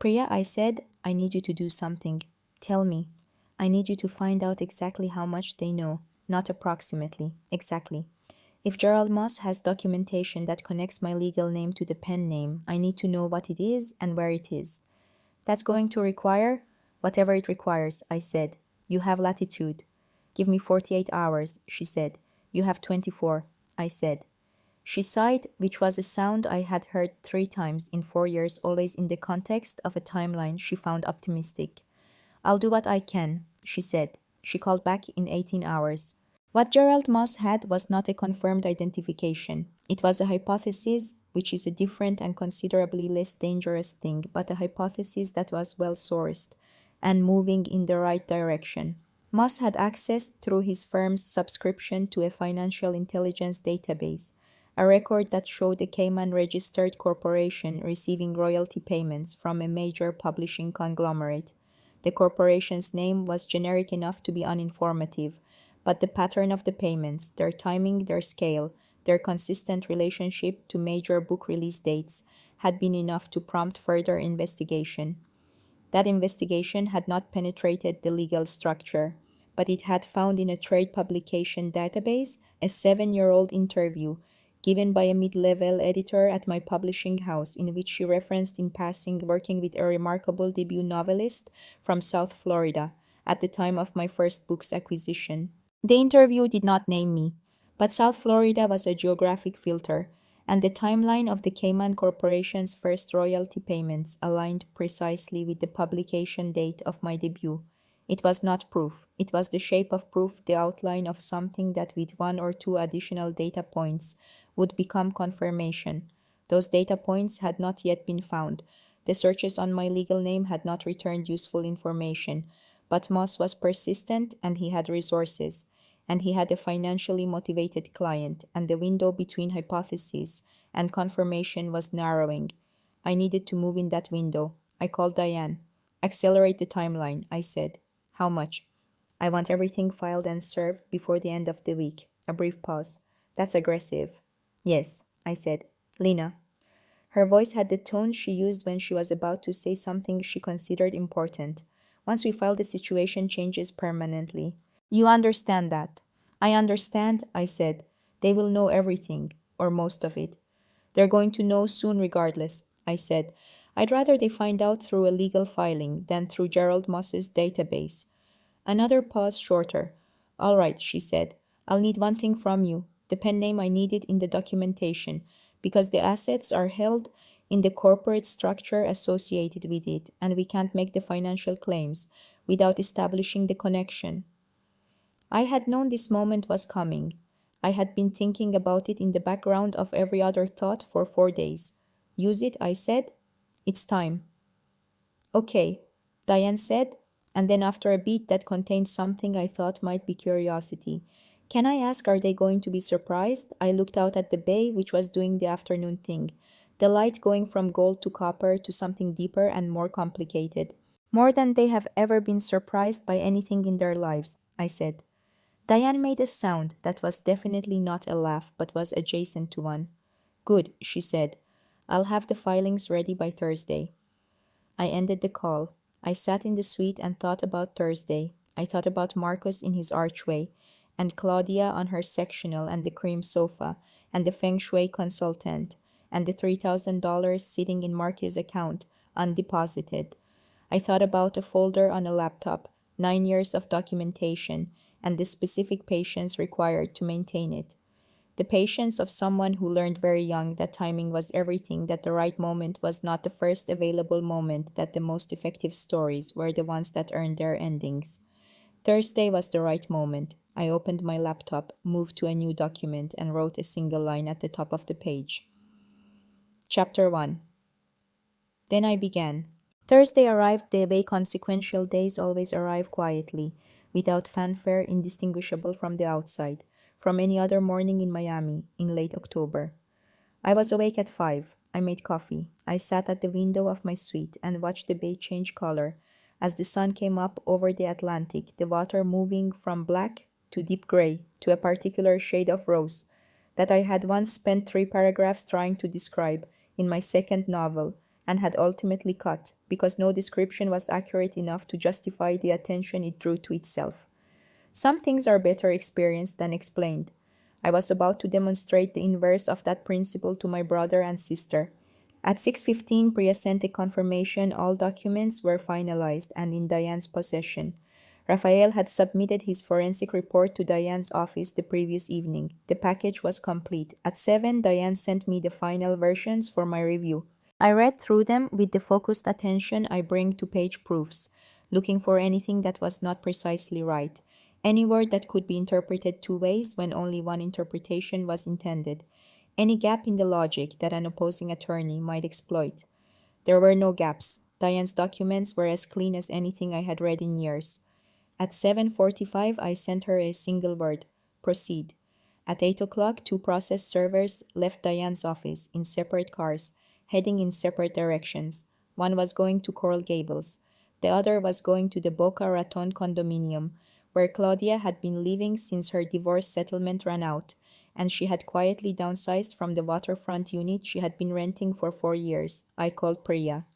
"Priya," I said, "I need you to do something. Tell me. I need you to find out exactly how much they know, not approximately, exactly. If Gerald Moss has documentation that connects my legal name to the pen name, I need to know what it is and where it is." "That's going to require—" "Whatever it requires," I said. "You have latitude." "Give me 48 hours," she said. "You have 24, I said. She sighed, which was a sound I had heard 3 times in 4 years, always in the context of a timeline she found optimistic. "I'll do what I can," she said. She called back in 18 hours. What Gerald Moss had was not a confirmed identification. It was a hypothesis, which is a different and considerably less dangerous thing, but a hypothesis that was well sourced and moving in the right direction. Moss had access through his firm's subscription to a financial intelligence database, a record that showed a Cayman-registered corporation receiving royalty payments from a major publishing conglomerate. The corporation's name was generic enough to be uninformative, but the pattern of the payments, their timing, their scale, their consistent relationship to major book release dates had been enough to prompt further investigation. That investigation had not penetrated the legal structure, but it had found in a trade publication database a 7-year-old interview given by a mid-level editor at my publishing house in which she referenced in passing working with a remarkable debut novelist from South Florida at the time of my first book's acquisition. The interview did not name me, but South Florida was a geographic filter, and the timeline of the Cayman Corporation's first royalty payments aligned precisely with the publication date of my debut. It was not proof. It was the shape of proof, the outline of something that with 1 or 2 additional data points would become confirmation. Those data points had not yet been found. The searches on my legal name had not returned useful information, but Moss was persistent and he had resources, and he had a financially motivated client, and the window between hypothesis and confirmation was narrowing. I needed to move in that window. I called Diane. Accelerate the timeline, I said. How much? I want everything filed and served before the end of the week. A brief pause. That's aggressive. Yes, I said. Lena. Her voice had the tone she used when she was about to say something she considered important. Once we file, the situation changes permanently. You understand that. I understand, I said. They will know everything, or most of it. They're going to know soon regardless, I said. I'd rather they find out through a legal filing than through Gerald Moss's database. Another pause shorter. All right, she said. I'll need one thing from you, the pen name I needed in the documentation, because the assets are held in the corporate structure associated with it, and we can't make the financial claims without establishing the connection. I had known this moment was coming. I had been thinking about it in the background of every other thought for 4 days. Use it, I said. It's time. Okay, Diane said, and then after a beat that contained something I thought might be curiosity. Can I ask, are they going to be surprised? I looked out at the bay, which was doing the afternoon thing, the light going from gold to copper to something deeper and more complicated. More than they have ever been surprised by anything in their lives, I said. Diane made a sound that was definitely not a laugh, but was adjacent to one. Good, she said. I'll have the filings ready by Thursday. I ended the call. I sat in the suite and thought about Thursday. I thought about Marcus in his archway, and Claudia on her sectional and the cream sofa, and the feng shui consultant, and the $3,000 sitting in Marcus' account, undeposited. I thought about a folder on a laptop, 9 years of documentation, and the specific patience required to maintain it. The patience of someone who learned very young that timing was everything, that the right moment was not the first available moment, that the most effective stories were the ones that earned their endings. Thursday was the right moment. I opened my laptop, moved to a new document, and wrote a single line at the top of the page. Chapter 1. Then I began. Thursday arrived the way consequential days always arrive, quietly, without fanfare, indistinguishable from the outside, from any other morning in Miami, in late October. I was awake at 5. I made coffee. I sat at the window of my suite and watched the bay change color as the sun came up over the Atlantic, the water moving from black to deep gray to a particular shade of rose that I had once spent 3 paragraphs trying to describe in my second novel, and had ultimately cut, because no description was accurate enough to justify the attention it drew to itself. Some things are better experienced than explained. I was about to demonstrate the inverse of that principle to my brother and sister. At 6:15, Priya sent a confirmation all documents were finalized and in Diane's possession. Raphael had submitted his forensic report to Diane's office the previous evening. The package was complete. At 7, Diane sent me the final versions for my review. I read through them with the focused attention I bring to page proofs, looking for anything that was not precisely right, any word that could be interpreted 2 ways when only one interpretation was intended, any gap in the logic that an opposing attorney might exploit. There were no gaps. Diane's documents were as clean as anything I had read in years. At 7:45, I sent her a single word: proceed. At 8 o'clock, 2 process servers left Diane's office in separate cars, heading in separate directions. One was going to Coral Gables. The other was going to the Boca Raton condominium, where Claudia had been living since her divorce settlement ran out, and she had quietly downsized from the waterfront unit she had been renting for 4 years. I called Priya.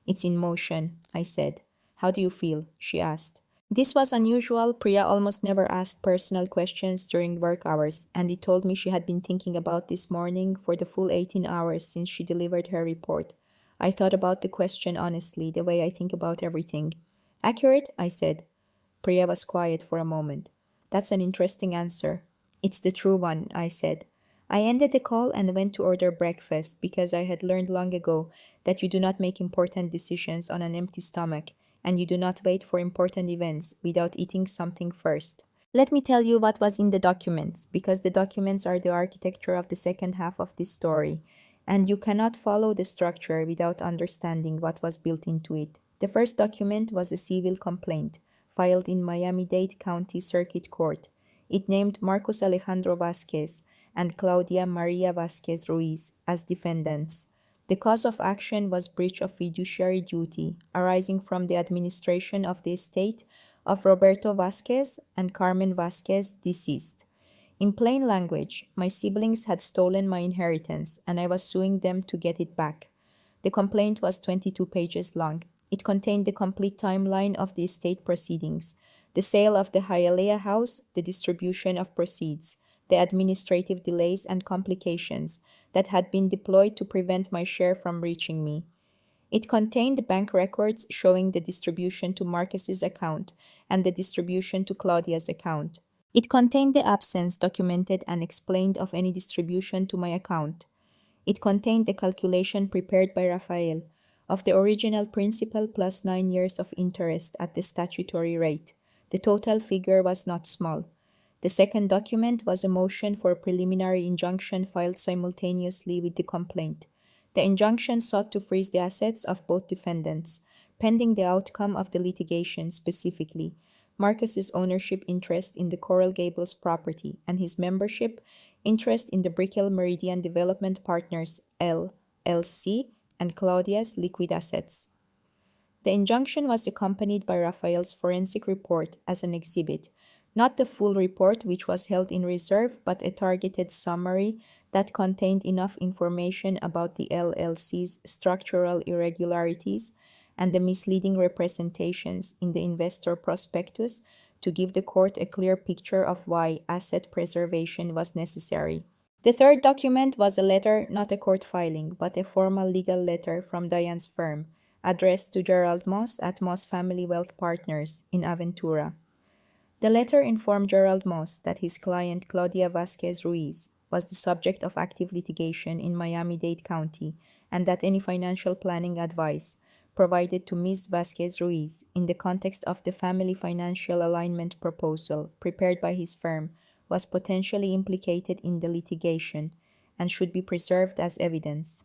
It's in motion, I said. How do you feel? She asked. This was unusual. Priya almost never asked personal questions during work hours, and it told me she had been thinking about this morning for the full 18 hours since she delivered her report. I thought about the question honestly, the way I think about everything. Accurate? I said. Priya was quiet for a moment. That's an interesting answer. It's the true one, I said. I ended the call and went to order breakfast because I had learned long ago that you do not make important decisions on an empty stomach, and you do not wait for important events without eating something first. Let me tell you what was in the documents, because the documents are the architecture of the second half of this story, and you cannot follow the structure without understanding what was built into it. The first document was a civil complaint filed in Miami-Dade County Circuit Court. It named Marcos Alejandro Vasquez and Claudia Maria Vasquez Ruiz as defendants. The cause of action was breach of fiduciary duty arising from the administration of the estate of Roberto Vasquez and Carmen Vasquez, deceased. In plain language, my siblings had stolen my inheritance and I was suing them to get it back. The complaint was 22 pages long. It contained the complete timeline of the estate proceedings, the sale of the Hialeah house, the distribution of proceeds, the administrative delays and complications that had been deployed to prevent my share from reaching me. It contained bank records showing the distribution to Marcus's account and the distribution to Claudia's account. It contained the absence documented and explained of any distribution to my account. It contained the calculation prepared by Rafael of the original principal plus 9 years of interest at the statutory rate. The total figure was not small. The second document was a motion for a preliminary injunction filed simultaneously with the complaint. The injunction sought to freeze the assets of both defendants, pending the outcome of the litigation, specifically Marcus's ownership interest in the Coral Gables property and his membership interest in the Brickell Meridian Development Partners LLC and Claudia's liquid assets. The injunction was accompanied by Rafael's forensic report as an exhibit, not the full report which was held in reserve, but a targeted summary that contained enough information about the LLC's structural irregularities and the misleading representations in the investor prospectus to give the court a clear picture of why asset preservation was necessary. The third document was a letter, not a court filing, but a formal legal letter from Diane's firm, addressed to Gerald Moss at Moss Family Wealth Partners in Aventura. The letter informed Gerald Moss that his client Claudia Vasquez Ruiz was the subject of active litigation in Miami-Dade County and that any financial planning advice provided to Ms. Vasquez Ruiz in the context of the family financial alignment proposal prepared by his firm was potentially implicated in the litigation and should be preserved as evidence.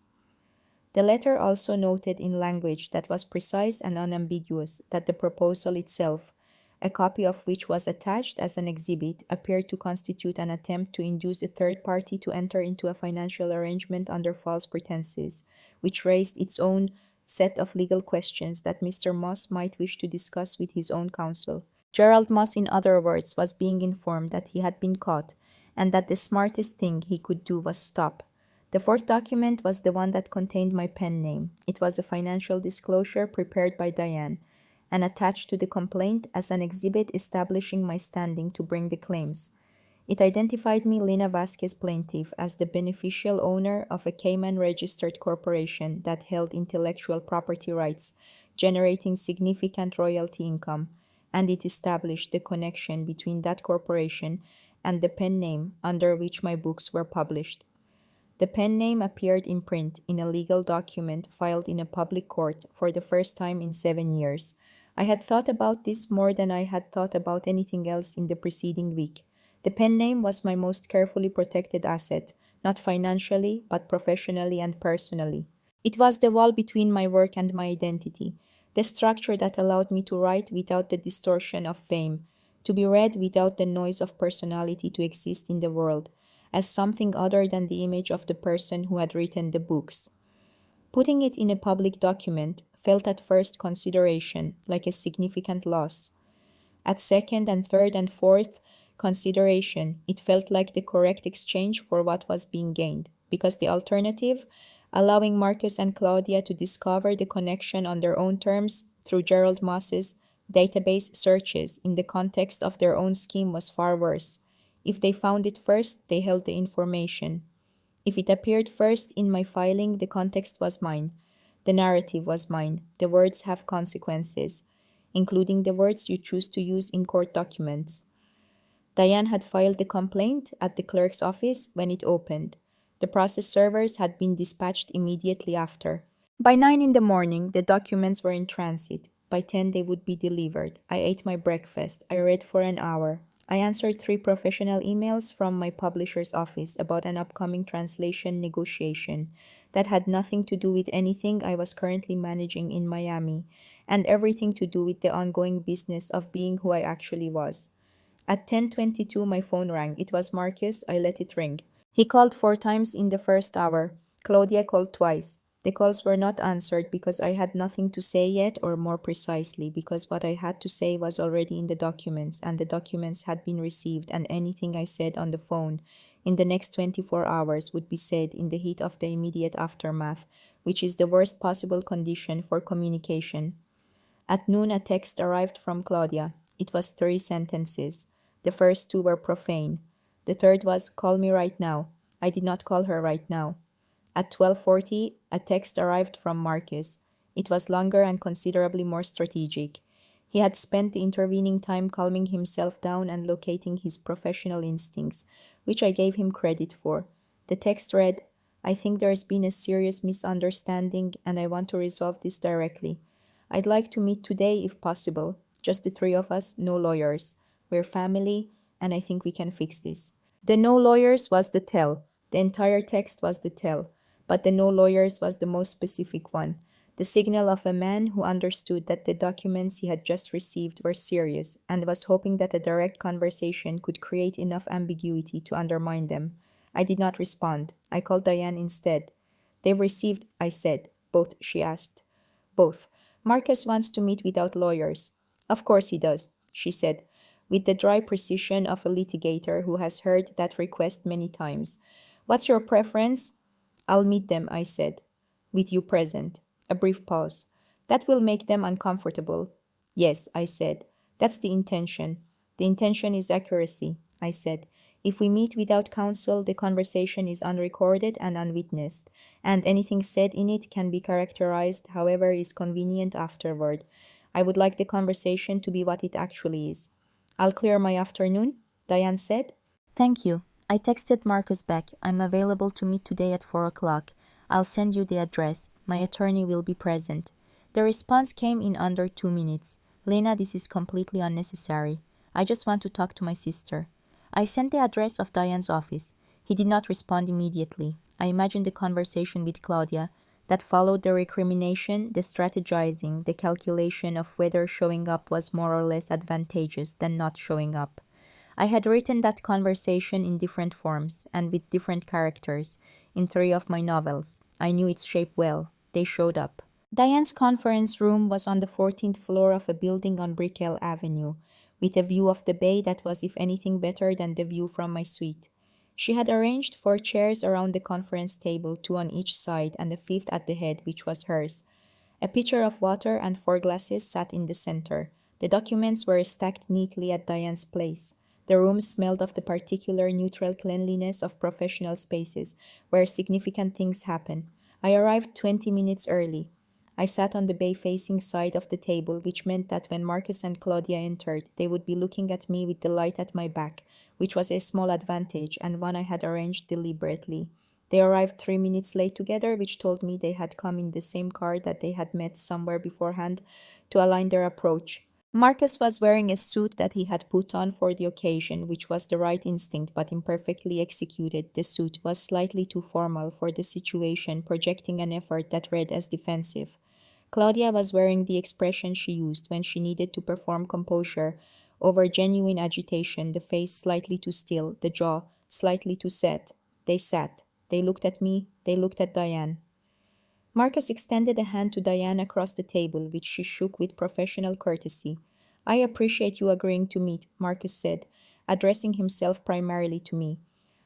The letter also noted in language that was precise and unambiguous that the proposal itself, a copy of which was attached as an exhibit, appeared to constitute an attempt to induce a third party to enter into a financial arrangement under false pretenses, which raised its own set of legal questions that Mr. Moss might wish to discuss with his own counsel. Gerald Moss, in other words, was being informed that he had been caught and that the smartest thing he could do was stop. The fourth document was the one that contained my pen name. It was a financial disclosure prepared by Diane and attached to the complaint as an exhibit establishing my standing to bring the claims. It identified me, Lina Vasquez plaintiff, as the beneficial owner of a Cayman-registered corporation that held intellectual property rights, generating significant royalty income, and it established the connection between that corporation and the pen name under which my books were published. The pen name appeared in print in a legal document filed in a public court for the first time in 7 years. I had thought about this more than I had thought about anything else in the preceding week. The pen name was my most carefully protected asset, not financially, but professionally and personally. It was the wall between my work and my identity, the structure that allowed me to write without the distortion of fame, to be read without the noise of personality, to exist in the world as something other than the image of the person who had written the books. Putting it in a public document felt at first consideration like a significant loss. At second and third and fourth consideration, it felt like the correct exchange for what was being gained, because the alternative, allowing Marcus and Claudia to discover the connection on their own terms through Gerald Moss's database searches in the context of their own scheme, was far worse. If they found it first, they held the information. If it appeared first in my filing, the context was mine. The narrative was mine. The words have consequences, including the words you choose to use in court documents. Diane had filed the complaint at the clerk's office when it opened. The process servers had been dispatched immediately after. By 9 in the morning, the documents were in transit. By 10, they would be delivered. I ate my breakfast. I read for an hour. I answered 3 professional emails from my publisher's office about an upcoming translation negotiation. that had nothing to do with anything I was currently managing in Miami, and everything to do with the ongoing business of being who I actually was. At 10:22 my phone rang. It was Marcus. I let it ring. He called 4 times in the first hour. Claudia called twice. The calls were not answered because I had nothing to say yet, or more precisely, because what I had to say was already in the documents, and the documents had been received, and anything I said on the phone in the next 24 hours would be said in the heat of the immediate aftermath, which is the worst possible condition for communication. At noon a text arrived from Claudia. It was 3 sentences. The first two were profane. The third was, "Call me right now." I did not call her right now. At 12:40 a text arrived from Marcus. It was longer and considerably more strategic. He had spent the intervening time calming himself down and locating his professional instincts, which I gave him credit for. The text read, "I think there has been a serious misunderstanding and I want to resolve this directly. I'd like to meet today if possible. Just the three of us, no lawyers. We're family, and I think we can fix this." The no lawyers was the tell. The entire text was the tell. But the no lawyers was the most specific one. The signal of a man who understood that the documents he had just received were serious and was hoping that a direct conversation could create enough ambiguity to undermine them. I did not respond. I called Diane instead. "They've received," I said. "Both?" she asked. "Both. Marcus wants to meet without lawyers." "Of course he does," she said, with the dry precision of a litigator who has heard that request many times. "What's your preference?" "I'll meet them," I said. "With you present." A brief pause. "That will make them uncomfortable." "Yes," I said. "That's the intention." "The intention is accuracy," I said. "If we meet without counsel, the conversation is unrecorded and unwitnessed, and anything said in it can be characterized however is convenient afterward. I would like the conversation to be what it actually is." "I'll clear my afternoon," Diane said. "Thank you." I texted Marcus back. "I'm available to meet today at 4 o'clock. I'll send you the address. My attorney will be present." The response came in under 2 minutes. "Lena, this is completely unnecessary. I just want to talk to my sister." I sent the address of Diane's office. He did not respond immediately. I imagined the conversation with Claudia that followed the recrimination, the strategizing, the calculation of whether showing up was more or less advantageous than not showing up. I had written that conversation in different forms and with different characters in 3 of my novels. I knew its shape well. They showed up. Diane's conference room was on the 14th floor of a building on Brickell Avenue, with a view of the bay that was if anything better than the view from my suite. She had arranged 4 chairs around the conference table, 2 on each side and a fifth at the head, which was hers. A pitcher of water and 4 glasses sat in the center. The documents were stacked neatly at Diane's place. The room smelled of the particular neutral cleanliness of professional spaces, where significant things happen. I arrived 20 minutes early. I sat on the bay-facing side of the table, which meant that when Marcus and Claudia entered, they would be looking at me with the light at my back, which was a small advantage and one I had arranged deliberately. They arrived 3 minutes late together, which told me they had come in the same car that they had met somewhere beforehand to align their approach. Marcus was wearing a suit that he had put on for the occasion, which was the right instinct but imperfectly executed. The suit was slightly too formal for the situation, projecting an effort that read as defensive. Claudia was wearing the expression she used when she needed to perform composure over genuine agitation, the face slightly too still, the jaw slightly too set. They sat. They looked at me. They looked at Diane. Marcus extended a hand to Diane across the table, which she shook with professional courtesy. "I appreciate you agreeing to meet," Marcus said, addressing himself primarily to me.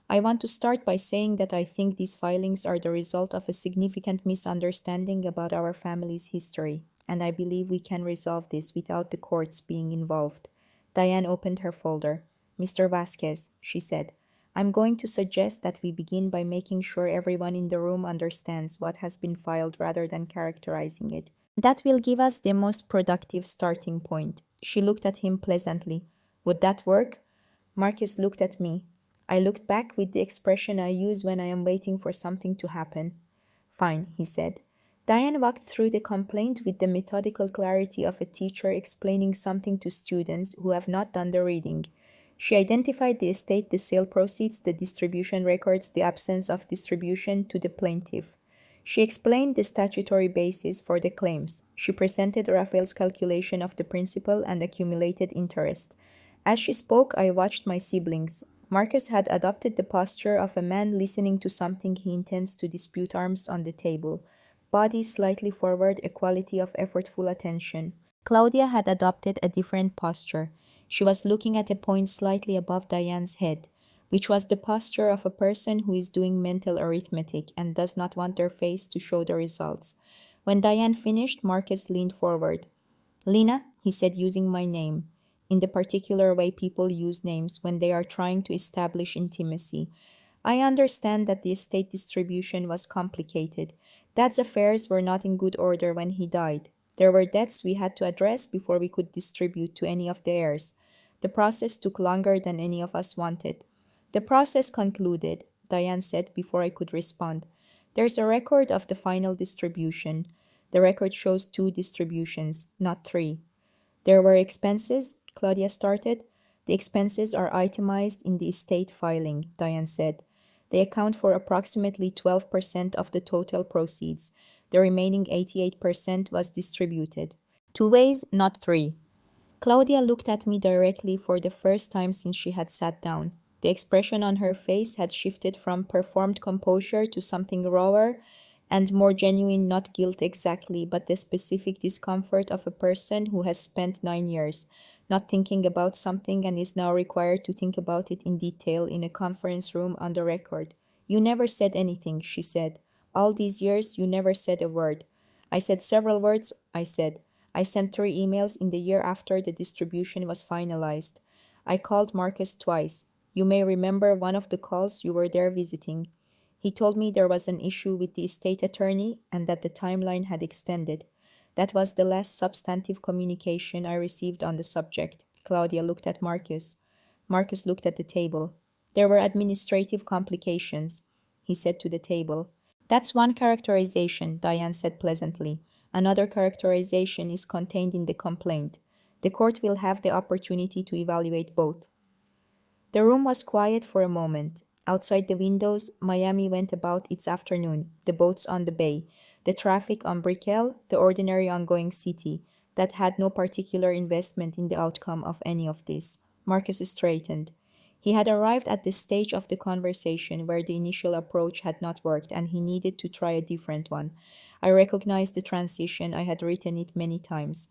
"I want to start by saying that I think these filings are the result of a significant misunderstanding about our family's history, and I believe we can resolve this without the courts being involved." Diane opened her folder. "Mr. Vasquez," she said, "I'm going to suggest that we begin by making sure everyone in the room understands what has been filed rather than characterizing it. That will give us the most productive starting point." She looked at him pleasantly. "Would that work?" Marcus looked at me. I looked back with the expression I use when I am waiting for something to happen. "Fine," he said. Diane walked through the complaint with the methodical clarity of a teacher explaining something to students who have not done the reading. She identified the estate, the sale proceeds, the distribution records, the absence of distribution to the plaintiff. She explained the statutory basis for the claims. She presented Raphael's calculation of the principal and accumulated interest. As she spoke, I watched my siblings. Marcus had adopted the posture of a man listening to something he intends to dispute, arms on the table, body slightly forward, a quality of effortful attention. Claudia had adopted a different posture. She was looking at a point slightly above Diane's head, which was the posture of a person who is doing mental arithmetic and does not want their face to show the results. When Diane finished, Marcus leaned forward. "Lena," he said, using my name, in the particular way people use names when they are trying to establish intimacy. "I understand that the estate distribution was complicated. Dad's affairs were not in good order when he died. There were debts we had to address before we could distribute to any of the heirs. The process took longer than any of us wanted." "The process concluded," Diane said before I could respond. "There's a record of the final distribution. The record shows 2 distributions, not 3. "There were expenses," Claudia started. "The expenses are itemized in the estate filing," Diane said. "They account for approximately 12% of the total proceeds. The remaining 88% was distributed. 2 ways, not 3. Claudia looked at me directly for the first time since she had sat down. The expression on her face had shifted from performed composure to something rawer and more genuine, not guilt exactly, but the specific discomfort of a person who has spent 9 years not thinking about something and is now required to think about it in detail in a conference room on the record. "You never said anything," she said. "All these years, you never said a word." "I said several words," I said. "I sent 3 emails in the year after the distribution was finalized. I called Marcus twice. You may remember one of the calls, you were there visiting. He told me there was an issue with the estate attorney and that the timeline had extended. That was the last substantive communication I received on the subject." Claudia looked at Marcus. Marcus looked at the table. "There were administrative complications," he said to the table. "That's one characterization," Diane said pleasantly. "Another characterization is contained in the complaint. The court will have the opportunity to evaluate both." The room was quiet for a moment. Outside the windows, Miami went about its afternoon, the boats on the bay, the traffic on Brickell, the ordinary ongoing city that had no particular investment in the outcome of any of this. Marcus straightened. He had arrived at the stage of the conversation where the initial approach had not worked and he needed to try a different one. I recognized the transition. I had written it many times.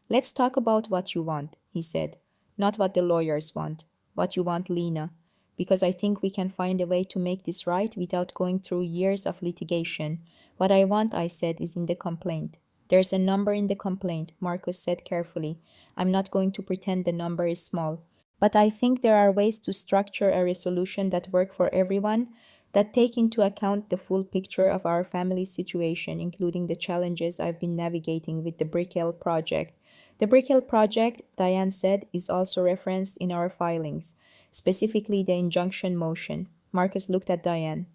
"Let's talk about what you want," he said. "Not what the lawyers want. What you want, Lena. Because I think we can find a way to make this right without going through years of litigation. What I want," I said, "is in the complaint." "There's a number in the complaint," Marcus said carefully. "I'm not going to pretend the number is small. But I think there are ways to structure a resolution that work for everyone, that take into account the full picture of our family situation, including the challenges I've been navigating with the Brickell project." "The Brickell project," Diane said, "is also referenced in our filings, specifically the injunction motion." Marcus looked at Diane.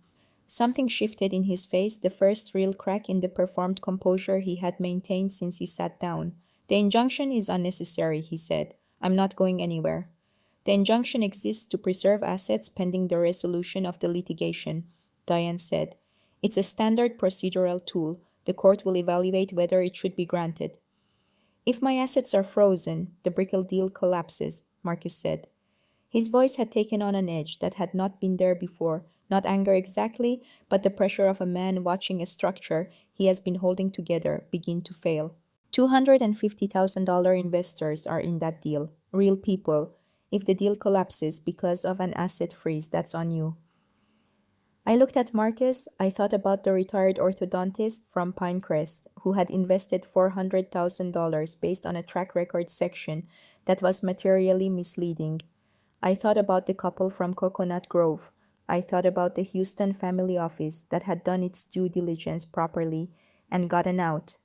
Something shifted in his face, the first real crack in the performed composure he had maintained since he sat down. "The injunction is unnecessary," he said. "I'm not going anywhere." "The injunction exists to preserve assets pending the resolution of the litigation," Diane said. "It's a standard procedural tool. The court will evaluate whether it should be granted." "If my assets are frozen, the Brickell deal collapses," Marcus said. His voice had taken on an edge that had not been there before, not anger exactly, but the pressure of a man watching a structure he has been holding together begin to fail. $250,000 investors are in that deal, real people. If the deal collapses because of an asset freeze, that's on you. I looked at Marcus. I thought about the retired orthodontist from Pinecrest who had invested $400,000 based on a track record section that was materially misleading. I thought about the couple from Coconut Grove. I thought about the Houston family office that had done its due diligence properly and gotten out.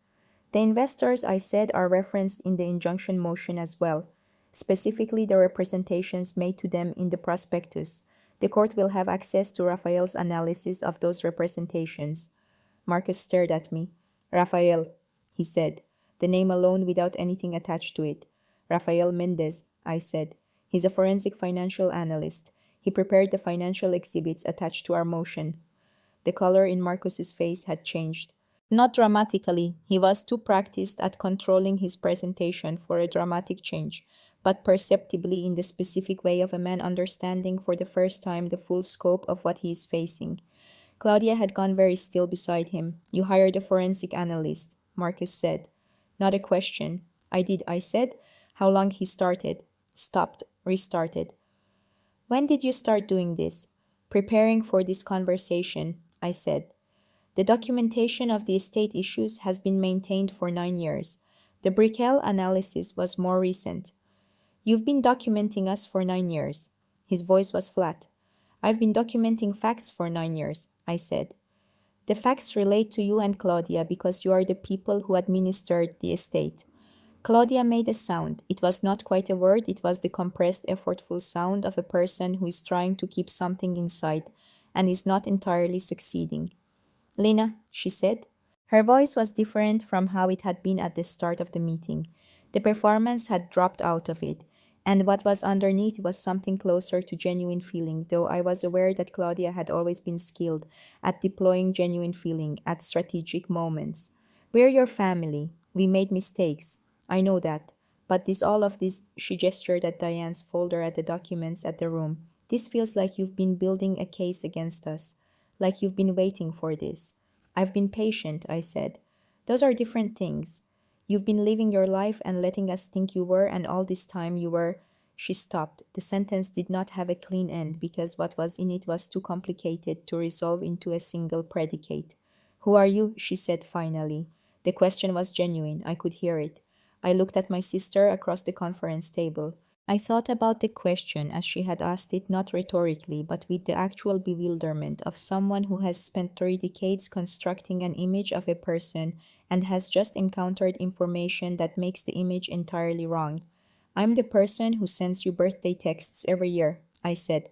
The investors, I said, are referenced in the injunction motion as well, specifically the representations made to them in the prospectus. The court will have access to Raphael's analysis of those representations. Marcus stared at me. "Raphael," he said, the name alone without anything attached to it. "Raphael Mendez," I said. "He's a forensic financial analyst. He prepared the financial exhibits attached to our motion." The color in Marcus's face had changed. Not dramatically, he was too practiced at controlling his presentation for a dramatic change, but perceptibly in the specific way of a man understanding for the first time the full scope of what he is facing. Claudia had gone very still beside him. "You hired a forensic analyst," Marcus said. Not a question. "I did," I said. "How long?" He started, stopped, restarted. "When did you start doing this?" "Preparing for this conversation," I said. "The documentation of the estate issues has been maintained for 9 years. The betrayal analysis was more recent." "You've been documenting us for 9 years." His voice was flat. "I've been documenting facts for 9 years," I said. "The facts relate to you and Claudia because you are the people who administered the estate." Claudia made a sound. It was not quite a word, it was the compressed, effortful sound of a person who is trying to keep something inside and is not entirely succeeding. "Lena," she said. Her voice was different from how it had been at the start of the meeting. The performance had dropped out of it, and what was underneath was something closer to genuine feeling, though I was aware that Claudia had always been skilled at deploying genuine feeling at strategic moments. "We're your family. We made mistakes. I know that. But all of this," she gestured at Diane's folder at the documents at the room. "This feels like you've been building a case against us. Like you've been waiting for this." "I've been patient," I said. "Those are different things. You've been living your life and letting us think you were, and all this time you were—" She stopped. The sentence did not have a clean end because what was in it was too complicated to resolve into a single predicate. "Who are you?" she said finally. The question was genuine. I could hear it. I looked at my sister across the conference table. I thought about the question as she had asked it, not rhetorically, but with the actual bewilderment of someone who has spent 3 decades constructing an image of a person and has just encountered information that makes the image entirely wrong. "I'm the person who sends you birthday texts every year," I said.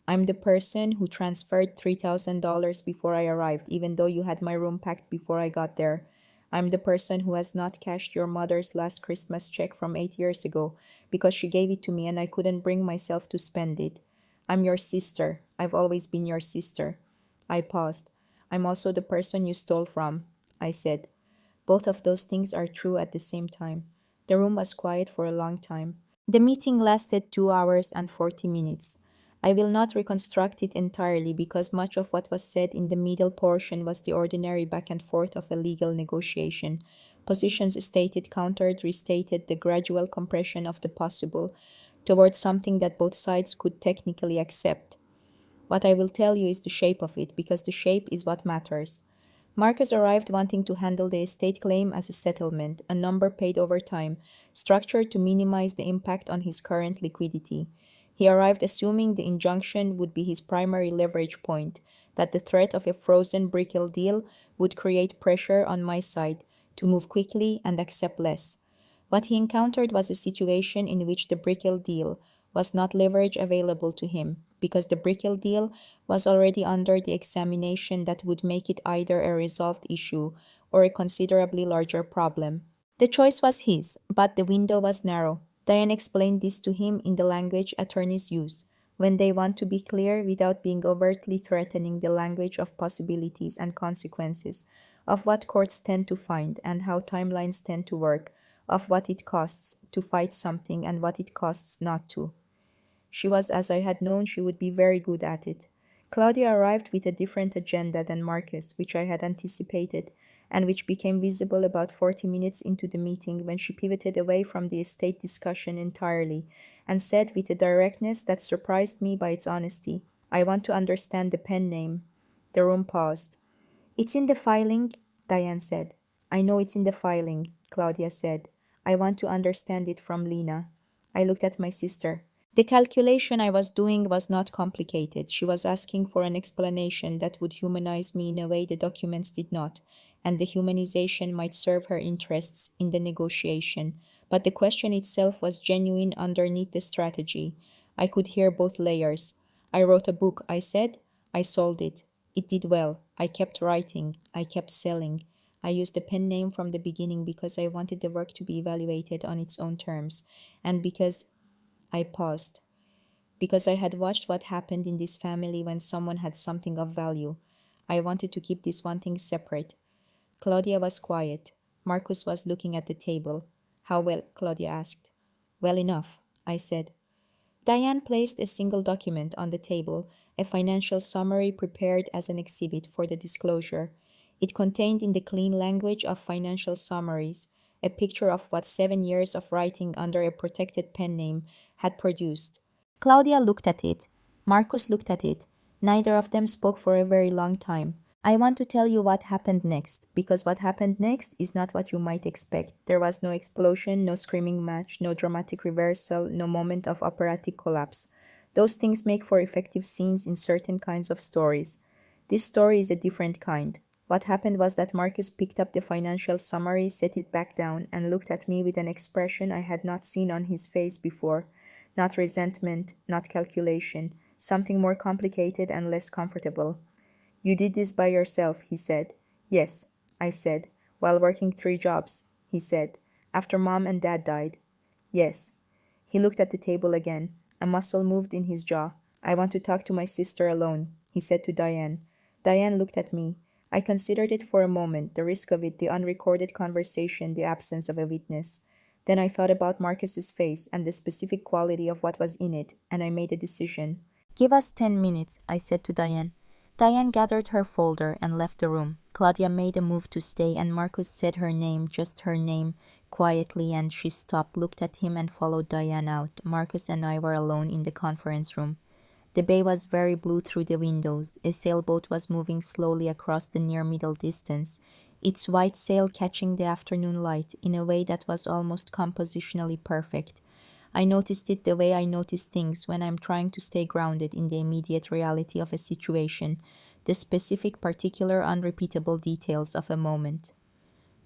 "I'm the person who transferred $3,000 before I arrived, even though you had my room packed before I got there. I'm the person who has not cashed your mother's last Christmas check from 8 years ago because she gave it to me and I couldn't bring myself to spend it. I'm your sister. I've always been your sister." I paused. "I'm also the person you stole from," I said. Both of those things are true at the same time. The room was quiet for a long time. The meeting lasted 2 hours and 40 minutes. I will not reconstruct it entirely because much of what was said in the middle portion was the ordinary back and forth of a legal negotiation. Positions stated, countered, restated, the gradual compression of the possible towards something that both sides could technically accept. What I will tell you is the shape of it, because the shape is what matters. Marcus arrived wanting to handle the estate claim as a settlement, a number paid over time, structured to minimize the impact on his current liquidity. He arrived assuming the injunction would be his primary leverage point, that the threat of a frozen brickle deal would create pressure on my side to move quickly and accept less. What he encountered was a situation in which the brickle deal was not leverage available to him, because the brickle deal was already under the examination that would make it either a resolved issue or a considerably larger problem. The choice was his, but the window was narrow. Diane explained this to him in the language attorneys use, when they want to be clear without being overtly threatening, the language of possibilities and consequences, of what courts tend to find and how timelines tend to work, of what it costs to fight something and what it costs not to. She was, as I had known she would be, very good at it. Claudia arrived with a different agenda than Marcus, which I had anticipated, and which became visible about 40 minutes into the meeting when she pivoted away from the estate discussion entirely and said with a directness that surprised me by its honesty, "I want to understand the pen name." The room paused. "It's in the filing," Diane said. "I know it's in the filing," Claudia said. "I want to understand it from Lena." I looked at my sister. The calculation I was doing was not complicated. She was asking for an explanation that would humanize me in a way the documents did not, and the humanization might serve her interests in the negotiation. But the question itself was genuine underneath the strategy. I could hear both layers. "I wrote a book," I said. "I sold it. It did well. I kept writing. I kept selling. I used a pen name from the beginning because I wanted the work to be evaluated on its own terms, and because—" I paused. "Because I had watched what happened in this family when someone had something of value. I wanted to keep this one thing separate. Claudia was quiet. Marcus was looking at the table. How well? Claudia asked. Well enough, I said. Diane placed a single document on the table, a financial summary prepared as an exhibit for the disclosure. It contained in the clean language of financial summaries a picture of what 7 years of writing under a protected pen name had produced. Claudia looked at it. Marcus looked at it. Neither of them spoke for a very long time. I want to tell you what happened next, because what happened next is not what you might expect. There was no explosion, no screaming match, no dramatic reversal, no moment of operatic collapse. Those things make for effective scenes in certain kinds of stories. This story is a different kind. What happened was that Marcus picked up the financial summary, set it back down, and looked at me with an expression I had not seen on his face before. Not resentment, not calculation, something more complicated and less comfortable. You did this by yourself, he said. Yes, I said. While working 3 jobs, he said. After Mom and Dad died. Yes. He looked at the table again. A muscle moved in his jaw. I want to talk to my sister alone, he said to Diane. Diane looked at me. I considered it for a moment, the risk of it, the unrecorded conversation, the absence of a witness. Then I thought about Marcus's face and the specific quality of what was in it, and I made a decision. Give us 10 minutes, I said to Diane. Diane gathered her folder and left the room. Claudia made a move to stay, and Marcus said her name, just her name, quietly, and she stopped, looked at him, and followed Diane out. Marcus and I were alone in the conference room. The bay was very blue through the windows. A sailboat was moving slowly across the near-middle distance, its white sail catching the afternoon light in a way that was almost compositionally perfect. I noticed it the way I notice things when I'm trying to stay grounded in the immediate reality of a situation, the specific, particular, unrepeatable details of a moment.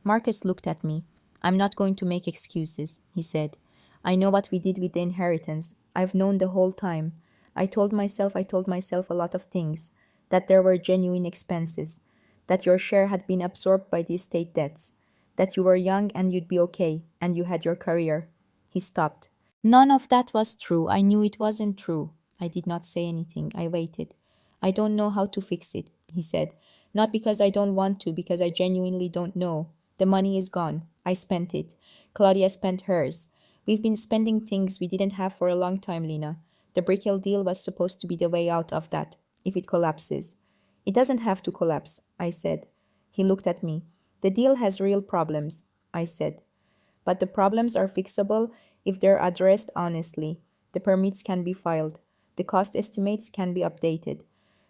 Marcus looked at me. I'm not going to make excuses, he said. I know what we did with the inheritance. I've known the whole time. I told myself a lot of things, that there were genuine expenses, that your share had been absorbed by the estate debts, that you were young and you'd be okay, and you had your career. He stopped. None of that was true. I knew it wasn't true. I did not say anything. I waited. I don't know how to fix it, he said. Not because I don't want to, because I genuinely don't know. The money is gone. I spent it. Claudia spent hers. We've been spending things we didn't have for a long time, Lena. The Brickell deal was supposed to be the way out of that, if it collapses. It doesn't have to collapse, I said. He looked at me. The deal has real problems, I said. But the problems are fixable if they're addressed honestly. The permits can be filed. The cost estimates can be updated.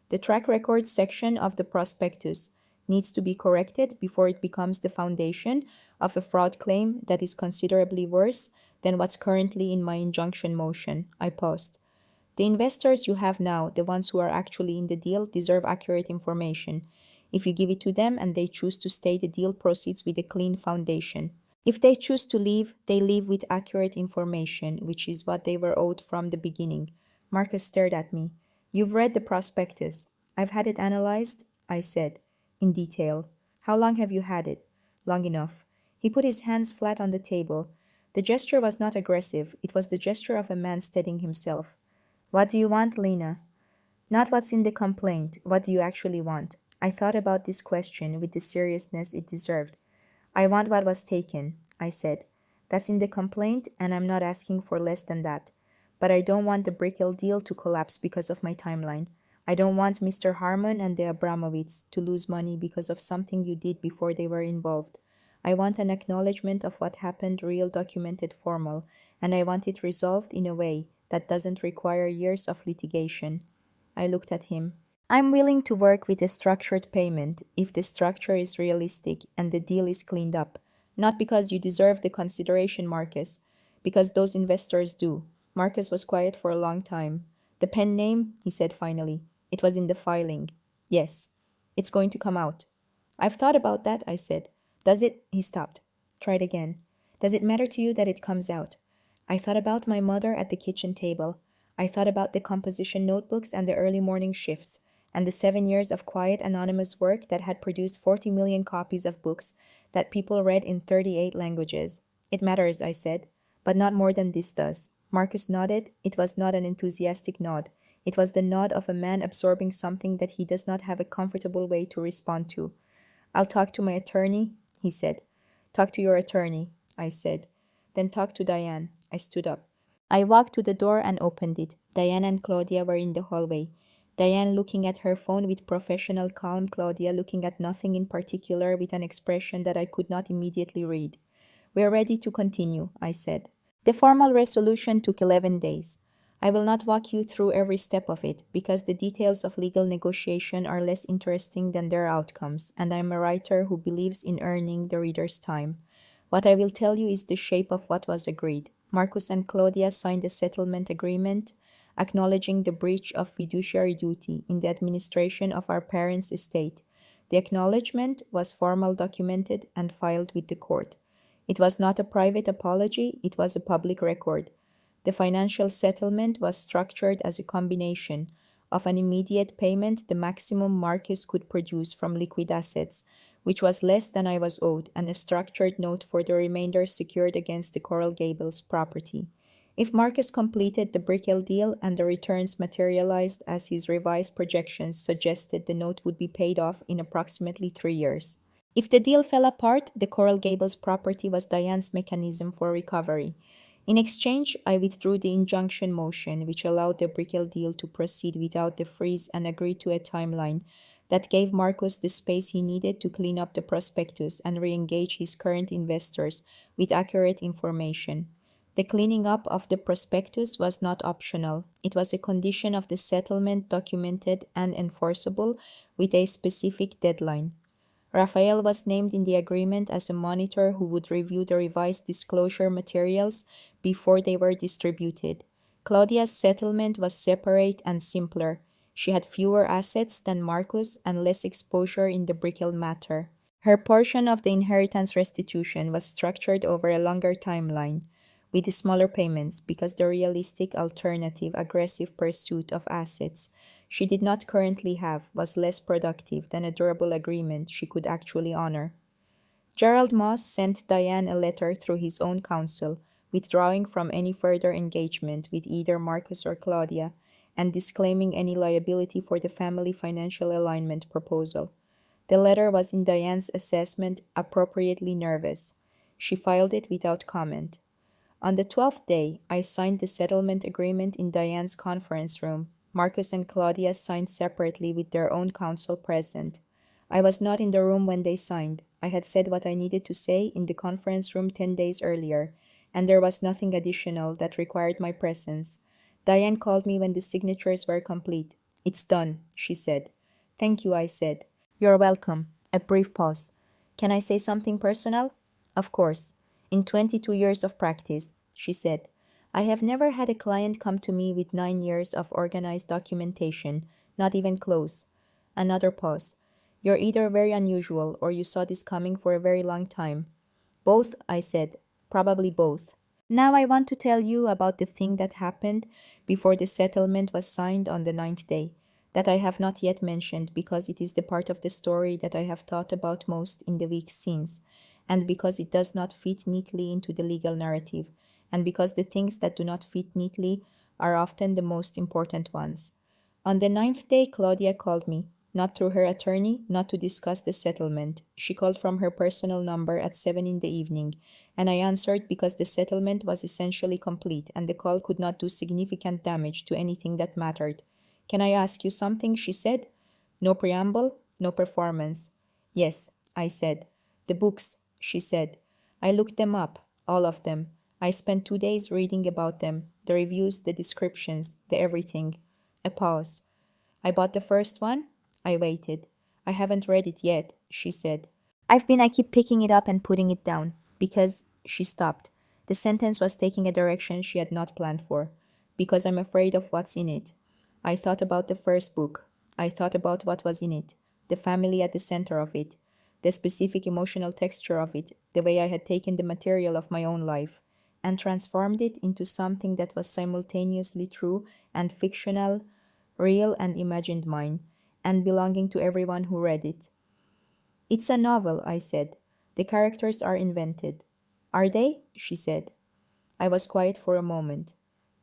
The track record section of the prospectus needs to be corrected before it becomes the foundation of a fraud claim that is considerably worse than what's currently in my injunction motion. I paused. The investors you have now, the ones who are actually in the deal, deserve accurate information. If you give it to them and they choose to stay, the deal proceeds with a clean foundation. If they choose to leave, they leave with accurate information, which is what they were owed from the beginning. Marcus stared at me. You've read the prospectus. I've had it analyzed, I said, in detail. How long have you had it? Long enough. He put his hands flat on the table. The gesture was not aggressive. It was the gesture of a man steadying himself. What do you want, Lena? Not what's in the complaint. What do you actually want? I thought about this question with the seriousness it deserved. I want what was taken, I said. That's in the complaint, and I'm not asking for less than that. But I don't want the Brickell deal to collapse because of my timeline. I don't want Mr. Harmon and the Abramovics to lose money because of something you did before they were involved. I want an acknowledgement of what happened, real, documented, formal, and I want it resolved in a way that doesn't require years of litigation. I looked at him. I'm willing to work with a structured payment if the structure is realistic and the deal is cleaned up. Not because you deserve the consideration, Marcus, because those investors do. Marcus was quiet for a long time. The pen name, he said finally. It was in the filing. Yes. It's going to come out. I've thought about that, I said. Does it? He stopped. Tried again. Does it matter to you that it comes out? I thought about my mother at the kitchen table. I thought about the composition notebooks and the early morning shifts, and the 7 years of quiet, anonymous work that had produced 40 million copies of books that people read in 38 languages. It matters, I said, but not more than this does. Marcus nodded. It was not an enthusiastic nod. It was the nod of a man absorbing something that he does not have a comfortable way to respond to. I'll talk to my attorney, he said. Talk to your attorney, I said. Then talk to Diane. I stood up. I walked to the door and opened it. Diane and Claudia were in the hallway. Diane looking at her phone with professional calm, Claudia looking at nothing in particular with an expression that I could not immediately read. We're ready to continue, I said. The formal resolution took 11 days. I will not walk you through every step of it, because the details of legal negotiation are less interesting than their outcomes, and I am a writer who believes in earning the reader's time. What I will tell you is the shape of what was agreed. Marcus and Claudia signed a settlement agreement acknowledging the breach of fiduciary duty in the administration of our parents' estate. The acknowledgement was formal, documented, and filed with the court. It was not a private apology, it was a public record. The financial settlement was structured as a combination of an immediate payment, the maximum Marcus could produce from liquid assets, which was less than I was owed, and a structured note for the remainder secured against the Coral Gables property. If Marcus completed the Brickell deal and the returns materialized as his revised projections suggested, the note would be paid off in approximately 3 years. If the deal fell apart, the Coral Gables property was Diane's mechanism for recovery. In exchange, I withdrew the injunction motion, which allowed the Brickell deal to proceed without the freeze, and agreed to a timeline that gave Marcus the space he needed to clean up the prospectus and re-engage his current investors with accurate information. The cleaning up of the prospectus was not optional. It was a condition of the settlement, documented and enforceable with a specific deadline. Raphael was named in the agreement as a monitor who would review the revised disclosure materials before they were distributed. Claudia's settlement was separate and simpler. She had fewer assets than Marcus and less exposure in the Brickell matter. Her portion of the inheritance restitution was structured over a longer timeline, with smaller payments, because the realistic alternative, aggressive pursuit of assets she did not currently have, was less productive than a durable agreement she could actually honor. Gerald Moss sent Diane a letter through his own counsel, withdrawing from any further engagement with either Marcus or Claudia, and disclaiming any liability for the family financial alignment proposal. The letter was, in Diane's assessment, appropriately nervous. She filed it without comment. On the 12th day, I signed the settlement agreement in Diane's conference room. Marcus and Claudia signed separately with their own counsel present. I was not in the room when they signed. I had said what I needed to say in the conference room 10 days earlier, and there was nothing additional that required my presence. Diane called me when the signatures were complete. "It's done," she said. "Thank you," I said. "You're welcome." A brief pause. "Can I say something personal?" "Of course." "In 22 years of practice," she said, "I have never had a client come to me with 9 years of organized documentation, not even close." Another pause. "You're either very unusual or you saw this coming for a very long time." "Both," I said. "Probably both." Now I want to tell you about the thing that happened before the settlement was signed on the 9th day, that I have not yet mentioned because it is the part of the story that I have thought about most in the weeks since, and because it does not fit neatly into the legal narrative, and because the things that do not fit neatly are often the most important ones. On the 9th day, Claudia called me, not through her attorney, not to discuss the settlement. She called from her personal number at 7 in the evening, and I answered because the settlement was essentially complete and the call could not do significant damage to anything that mattered. "Can I ask you something?" she said. No preamble, no performance. "Yes," I said. "The books," she said. "I looked them up, all of them. I spent 2 days reading about them, the reviews, the descriptions, the everything." A pause. "I bought the first one?" I waited. "I haven't read it yet," she said. I keep picking it up and putting it down, because," she stopped. The sentence was taking a direction she had not planned for. "Because I'm afraid of what's in it." I thought about the first book. I thought about what was in it, the family at the center of it, the specific emotional texture of it, the way I had taken the material of my own life and transformed it into something that was simultaneously true and fictional, real and imagined mine, and belonging to everyone who read it. "It's a novel," I said. "The characters are invented." "Are they?" she said. I was quiet for a moment.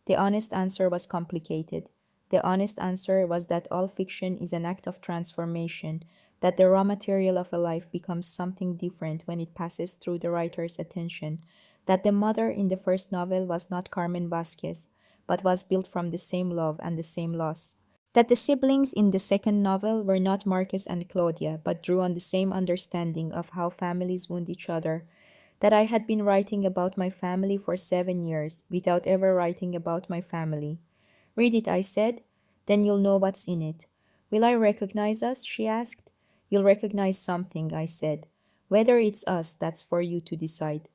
The honest answer was complicated. The honest answer was that all fiction is an act of transformation, that the raw material of a life becomes something different when it passes through the writer's attention, that the mother in the first novel was not Carmen Vasquez, but was built from the same love and the same loss, that the siblings in the second novel were not Marcus and Claudia, but drew on the same understanding of how families wound each other, that I had been writing about my family for 7 years without ever writing about my family. Read it, I said. Then you'll know what's in it. Will I recognize us? She asked. You'll recognize something, I said. Whether it's us, that's for you to decide.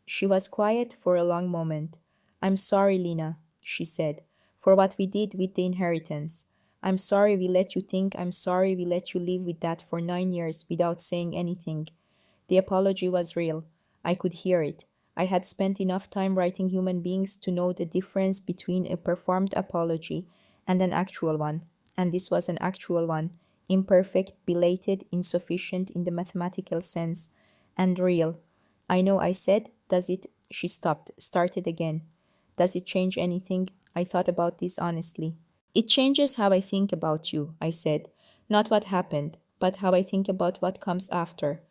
She was quiet for a long moment. I'm sorry, Lena, she said, for what we did with the inheritance. I'm sorry we let you think. I'm sorry we let you live with that for 9 years without saying anything. The apology was real. I could hear it. I had spent enough time writing human beings to know the difference between a performed apology and an actual one. And this was an actual one, imperfect, belated, insufficient in the mathematical sense, and real. I know, I said. Does it? She stopped, started again. Does it change anything? I thought about this honestly. It changes how I think about you, I said. Not what happened, but how I think about what comes after.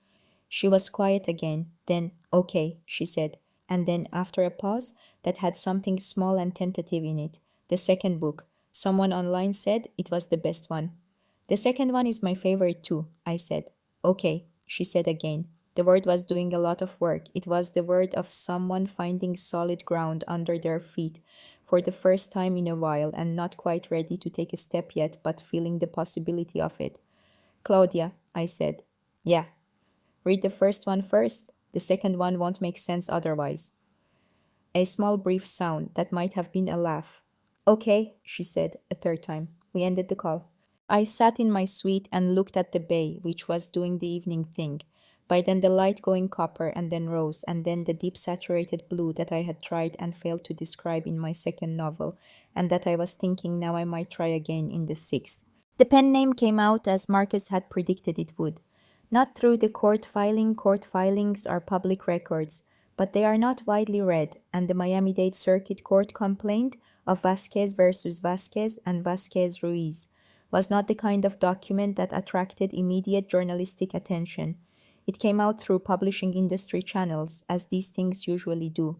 She was quiet again. Then, okay, she said. And then, after a pause that had something small and tentative in it, the second book. Someone online said it was the best one. The second one is my favorite too, I said. Okay, she said again. The word was doing a lot of work. It was the word of someone finding solid ground under their feet for the first time in a while and not quite ready to take a step yet, but feeling the possibility of it. Claudia, I said. Yeah. Read the first one first. The second one won't make sense otherwise. A small brief sound that might have been a laugh. Okay, she said a third time. We ended the call. I sat in my suite and looked at the bay, which was doing the evening thing. By then the light going copper and then rose and then the deep saturated blue that I had tried and failed to describe in my second novel and that I was thinking now I might try again in the sixth. The pen name came out as Marcus had predicted it would. Not through the court filing. Court filings are public records, but they are not widely read, and the Miami-Dade Circuit Court complaint of Vasquez versus Vasquez and Vasquez Ruiz was not the kind of document that attracted immediate journalistic attention. It came out through publishing industry channels, as these things usually do.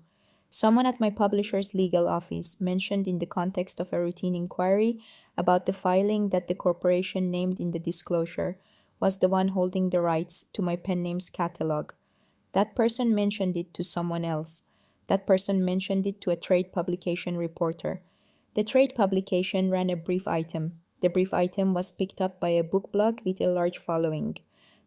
Someone at my publisher's legal office mentioned in the context of a routine inquiry about the filing that the corporation named in the disclosure was the one holding the rights to my pen name's catalog. That person mentioned it to someone else. That person mentioned it to a trade publication reporter. The trade publication ran a brief item. The brief item was picked up by a book blog with a large following.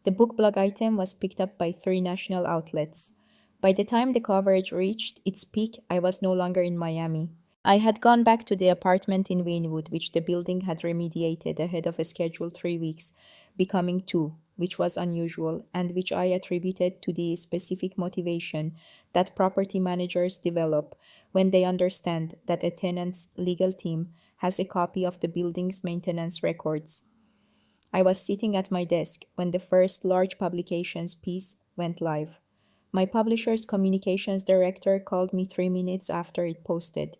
The book blog item was picked up by 3 national outlets. By the time the coverage reached its peak, I was no longer in Miami. I had gone back to the apartment in Wynwood, which the building had remediated ahead of a scheduled 3 weeks, becoming 2, which was unusual, and which I attributed to the specific motivation that property managers develop when they understand that a tenant's legal team has a copy of the building's maintenance records. I was sitting at my desk when the first large publications piece went live. My publisher's communications director called me 3 minutes after it posted.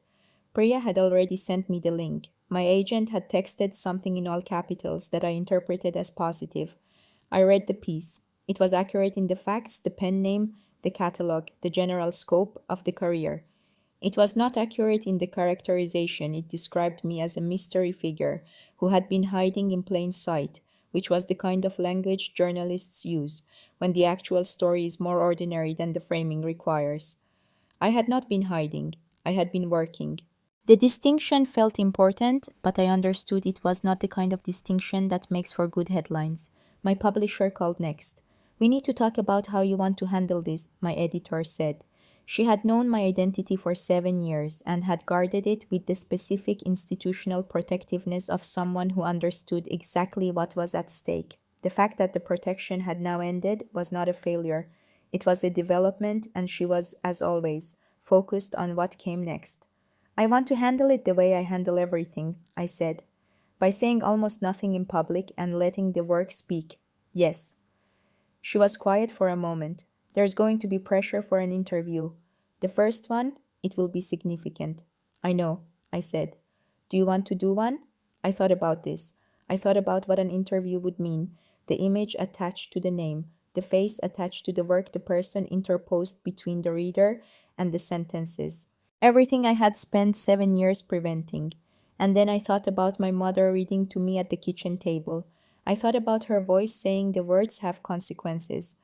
Priya had already sent me the link. My agent had texted something in all capitals that I interpreted as positive. I read the piece. It was accurate in the facts, the pen name, the catalog, the general scope of the career. It was not accurate in the characterization. It described me as a mystery figure who had been hiding in plain sight, which was the kind of language journalists use when the actual story is more ordinary than the framing requires. I had not been hiding. I had been working. The distinction felt important, but I understood it was not the kind of distinction that makes for good headlines. My publisher called next. We need to talk about how you want to handle this, my editor said. She had known my identity for 7 years and had guarded it with the specific institutional protectiveness of someone who understood exactly what was at stake. The fact that the protection had now ended was not a failure. It was a development, and she was, as always, focused on what came next. I want to handle it the way I handle everything, I said, by saying almost nothing in public and letting the work speak. Yes. She was quiet for a moment. There's going to be pressure for an interview. The first one, it will be significant. I know, I said. Do you want to do one? I thought about this. I thought about what an interview would mean, the image attached to the name, the face attached to the work the person interposed between the reader and the sentences. Everything I had spent 7 years preventing. And then I thought about my mother reading to me at the kitchen table. I thought about her voice saying the words have consequences.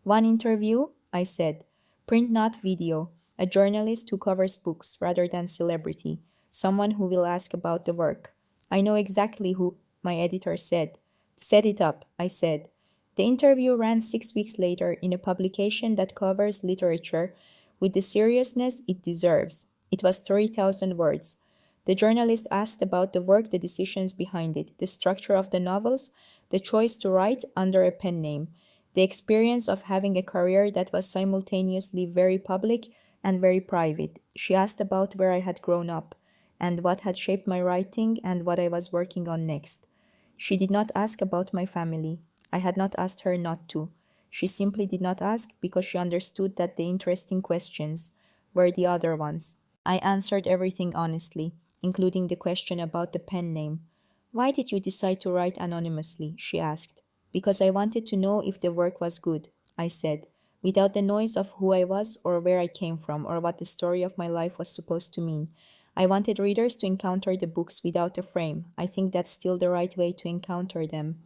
One interview, I said. Print not video. A journalist who covers books rather than celebrity. Someone who will ask about the work. I know exactly who, my editor said. Set it up, I said. The interview ran 6 weeks later in a publication that covers literature with the seriousness it deserves. It was 30,000 words. The journalist asked about the work, the decisions behind it, the structure of the novels, the choice to write under a pen name, the experience of having a career that was simultaneously very public and very private. She asked about where I had grown up, and what had shaped my writing and what I was working on next. She did not ask about my family. I had not asked her not to. She simply did not ask because she understood that the interesting questions were the other ones. I answered everything honestly, including the question about the pen name. Why did you decide to write anonymously? She asked. Because I wanted to know if the work was good, I said, without the noise of who I was or where I came from or what the story of my life was supposed to mean. I wanted readers to encounter the books without a frame. I think that's still the right way to encounter them.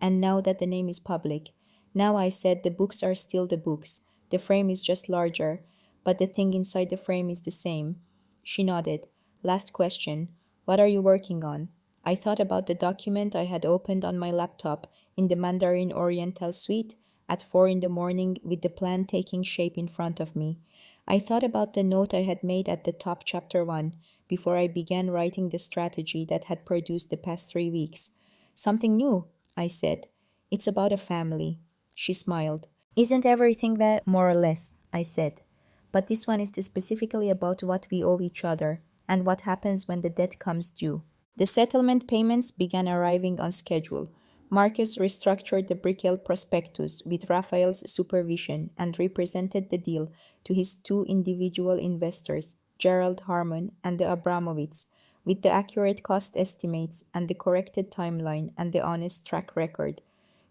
And now that the name is public, now I said the books are still the books. The frame is just larger, but the thing inside the frame is the same. She nodded. Last question. What are you working on? I thought about the document I had opened on my laptop in the Mandarin Oriental suite at 4 in the morning with the plan taking shape in front of me. I thought about the note I had made at the top chapter 1 before I began writing the strategy that had produced the past 3 weeks. Something new, I said. It's about a family. She smiled. Isn't everything that more or less? I said. But this one is specifically about what we owe each other and what happens when the debt comes due. The settlement payments began arriving on schedule. Marcus restructured the Brickell prospectus with Raphael's supervision and represented the deal to his two individual investors, Gerald Harmon and the Abramovites, with the accurate cost estimates and the corrected timeline and the honest track record.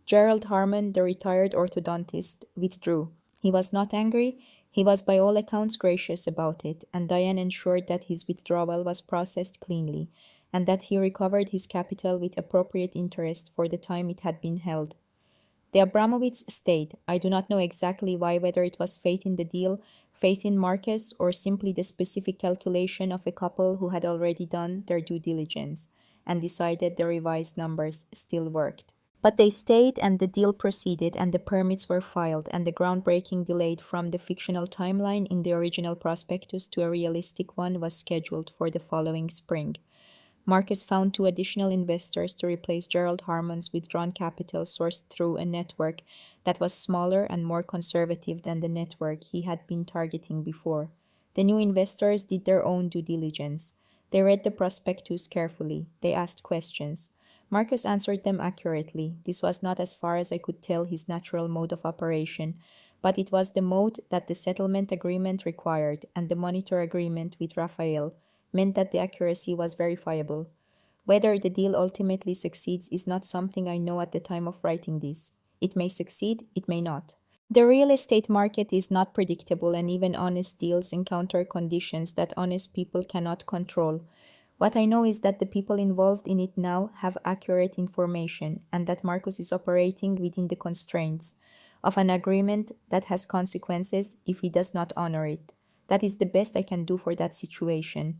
Gerald Harmon, the retired orthodontist, withdrew. He was not angry. He was by all accounts gracious about it, and Diane ensured that his withdrawal was processed cleanly, and that he recovered his capital with appropriate interest for the time it had been held. The Abramovites stayed. I do not know exactly why, whether it was faith in the deal, faith in Marcus, or simply the specific calculation of a couple who had already done their due diligence and decided the revised numbers still worked. But they stayed, and the deal proceeded, and the permits were filed, and the groundbreaking delayed from the fictional timeline in the original prospectus to a realistic one was scheduled for the following spring. Marcus found two additional investors to replace Gerald Harmon's withdrawn capital sourced through a network that was smaller and more conservative than the network he had been targeting before. The new investors did their own due diligence. They read the prospectus carefully. They asked questions. Marcus answered them accurately. This was not, as far as I could tell, his natural mode of operation, but it was the mode that the settlement agreement required, and the monitor agreement with Raphael meant that the accuracy was verifiable. Whether the deal ultimately succeeds is not something I know at the time of writing this. It may succeed, it may not. The real estate market is not predictable, and even honest deals encounter conditions that honest people cannot control. What I know is that the people involved in it now have accurate information, and that Marcus is operating within the constraints of an agreement that has consequences if he does not honor it. That is the best I can do for that situation.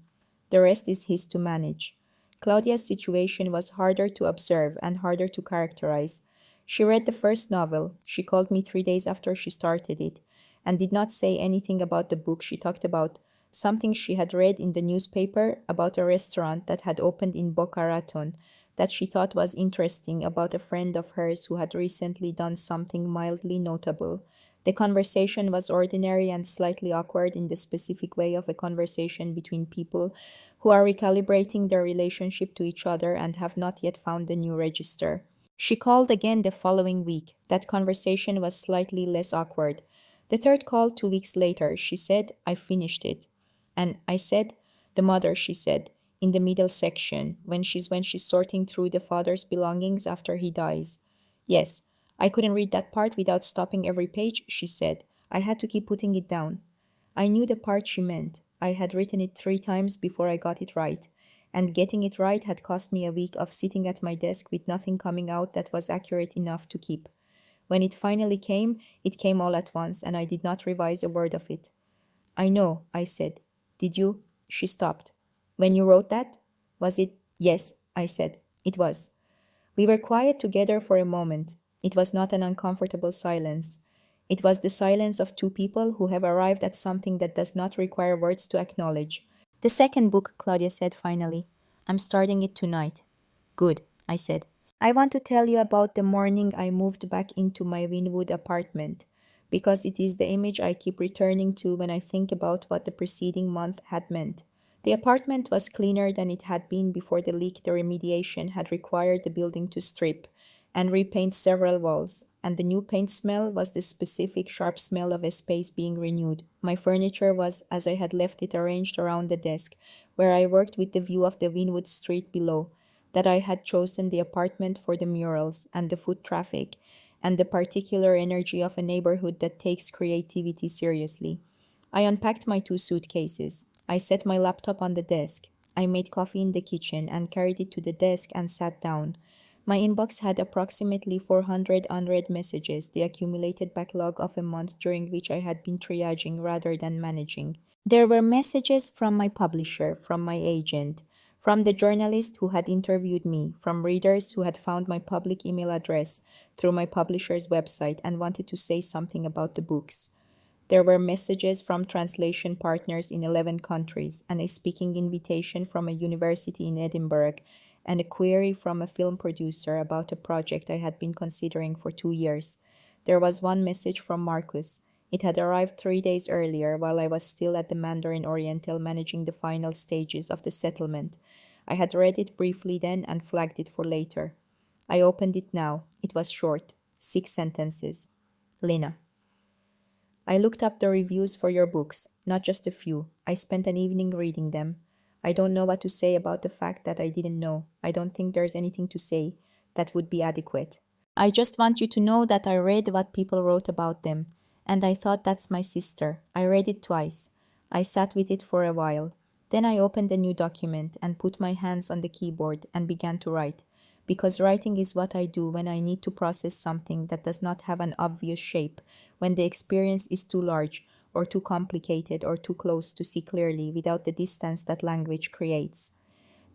The rest is his to manage. Claudia's situation was harder to observe and harder to characterize. She read the first novel. She called me 3 days after she started it, and did not say anything about the book. She talked about something she had read in the newspaper about a restaurant that had opened in Boca Raton that she thought was interesting, about a friend of hers who had recently done something mildly notable. The conversation was ordinary and slightly awkward in the specific way of a conversation between people who are recalibrating their relationship to each other and have not yet found the new register. She called again the following week. That conversation was slightly less awkward. The third call 2 weeks later, she said, I finished it. And I said, the mother, she said, in the middle section, when she's sorting through the father's belongings after he dies. Yes, I couldn't read that part without stopping every page, she said. I had to keep putting it down. I knew the part she meant. I had written it 3 times before I got it right, and getting it right had cost me a week of sitting at my desk with nothing coming out that was accurate enough to keep. When it came all at once, and I did not revise a word of it. I know, I said. Did you? She stopped. When you wrote that? Was it? Yes, I said. It was. We were quiet together for a moment. It was not an uncomfortable silence. It was the silence of two people who have arrived at something that does not require words to acknowledge. The second book, Claudia said finally. I'm starting it tonight. Good, I said. I want to tell you about the morning I moved back into my Winwood apartment, because it is the image I keep returning to when I think about what the preceding month had meant. The apartment was cleaner than it had been before the leak the remediation had required the building to strip and repaint several walls, and the new paint smell was the specific sharp smell of a space being renewed. My furniture was as I had left it, arranged around the desk, where I worked with the view of the Winwood Street below, that I had chosen the apartment for the murals and the foot traffic and the particular energy of a neighborhood that takes creativity seriously. I unpacked my 2 suitcases. I set my laptop on the desk. I made coffee in the kitchen and carried it to the desk and sat down. My inbox had approximately 400 unread messages, the accumulated backlog of a month during which I had been triaging rather than managing. There were messages from my publisher, from my agent, from the journalist who had interviewed me, from readers who had found my public email address through my publisher's website and wanted to say something about the books. There were messages from translation partners in 11 countries, and a speaking invitation from a university in Edinburgh, and a query from a film producer about a project I had been considering for 2 years. There was one message from Marcus. It had arrived 3 days earlier while I was still at the Mandarin Oriental managing the final stages of the settlement. I had read it briefly then and flagged it for later. I opened it now. It was short. 6 sentences. Lena. I looked up the reviews for your books, not just a few. I spent an evening reading them. I don't know what to say about the fact that I didn't know. I don't think there's anything to say that would be adequate. I just want you to know that I read what people wrote about them, and I thought that's my sister. I read it twice. I sat with it for a while. Then I opened a new document and put my hands on the keyboard and began to write, because writing is what I do when I need to process something that does not have an obvious shape, when the experience is too large or too complicated or too close to see clearly without the distance that language creates.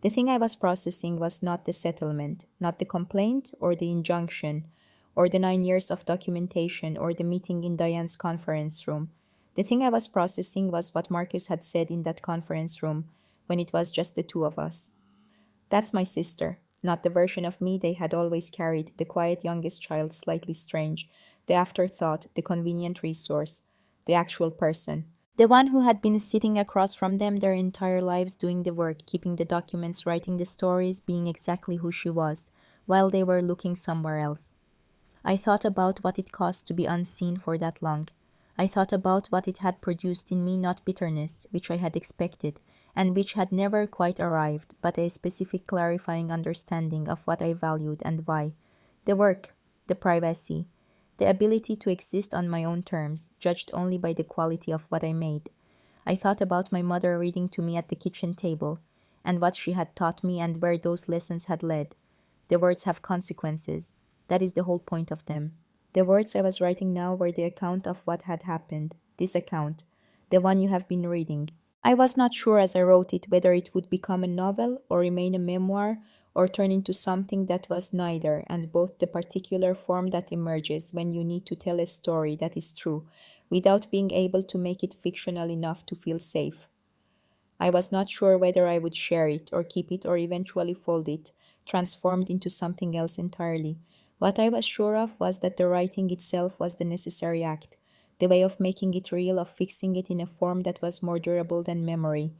The thing I was processing was not the settlement, not the complaint or the injunction, or the 9 years of documentation or the meeting in Diane's conference room. The thing I was processing was what Marcus had said in that conference room when it was just the two of us. That's my sister, not the version of me they had always carried, the quiet youngest child, slightly strange, the afterthought, the convenient resource, the actual person. The one who had been sitting across from them their entire lives, doing the work, keeping the documents, writing the stories, being exactly who she was, while they were looking somewhere else. I thought about what it cost to be unseen for that long. I thought about what it had produced in me, not bitterness, which I had expected, and which had never quite arrived, but a specific clarifying understanding of what I valued and why. The work, the privacy, the ability to exist on my own terms, judged only by the quality of what I made. I thought about my mother reading to me at the kitchen table, and what she had taught me and where those lessons had led. The words have consequences. That is the whole point of them. The words I was writing now were the account of what had happened, this account, the one you have been reading. I was not sure as I wrote it whether it would become a novel or remain a memoir or turn into something that was neither, and both the particular form that emerges when you need to tell a story that is true, without being able to make it fictional enough to feel safe. I was not sure whether I would share it or keep it or eventually fold it, transformed into something else entirely. What I was sure of was that the writing itself was the necessary act, the way of making it real, of fixing it in a form that was more durable than memory,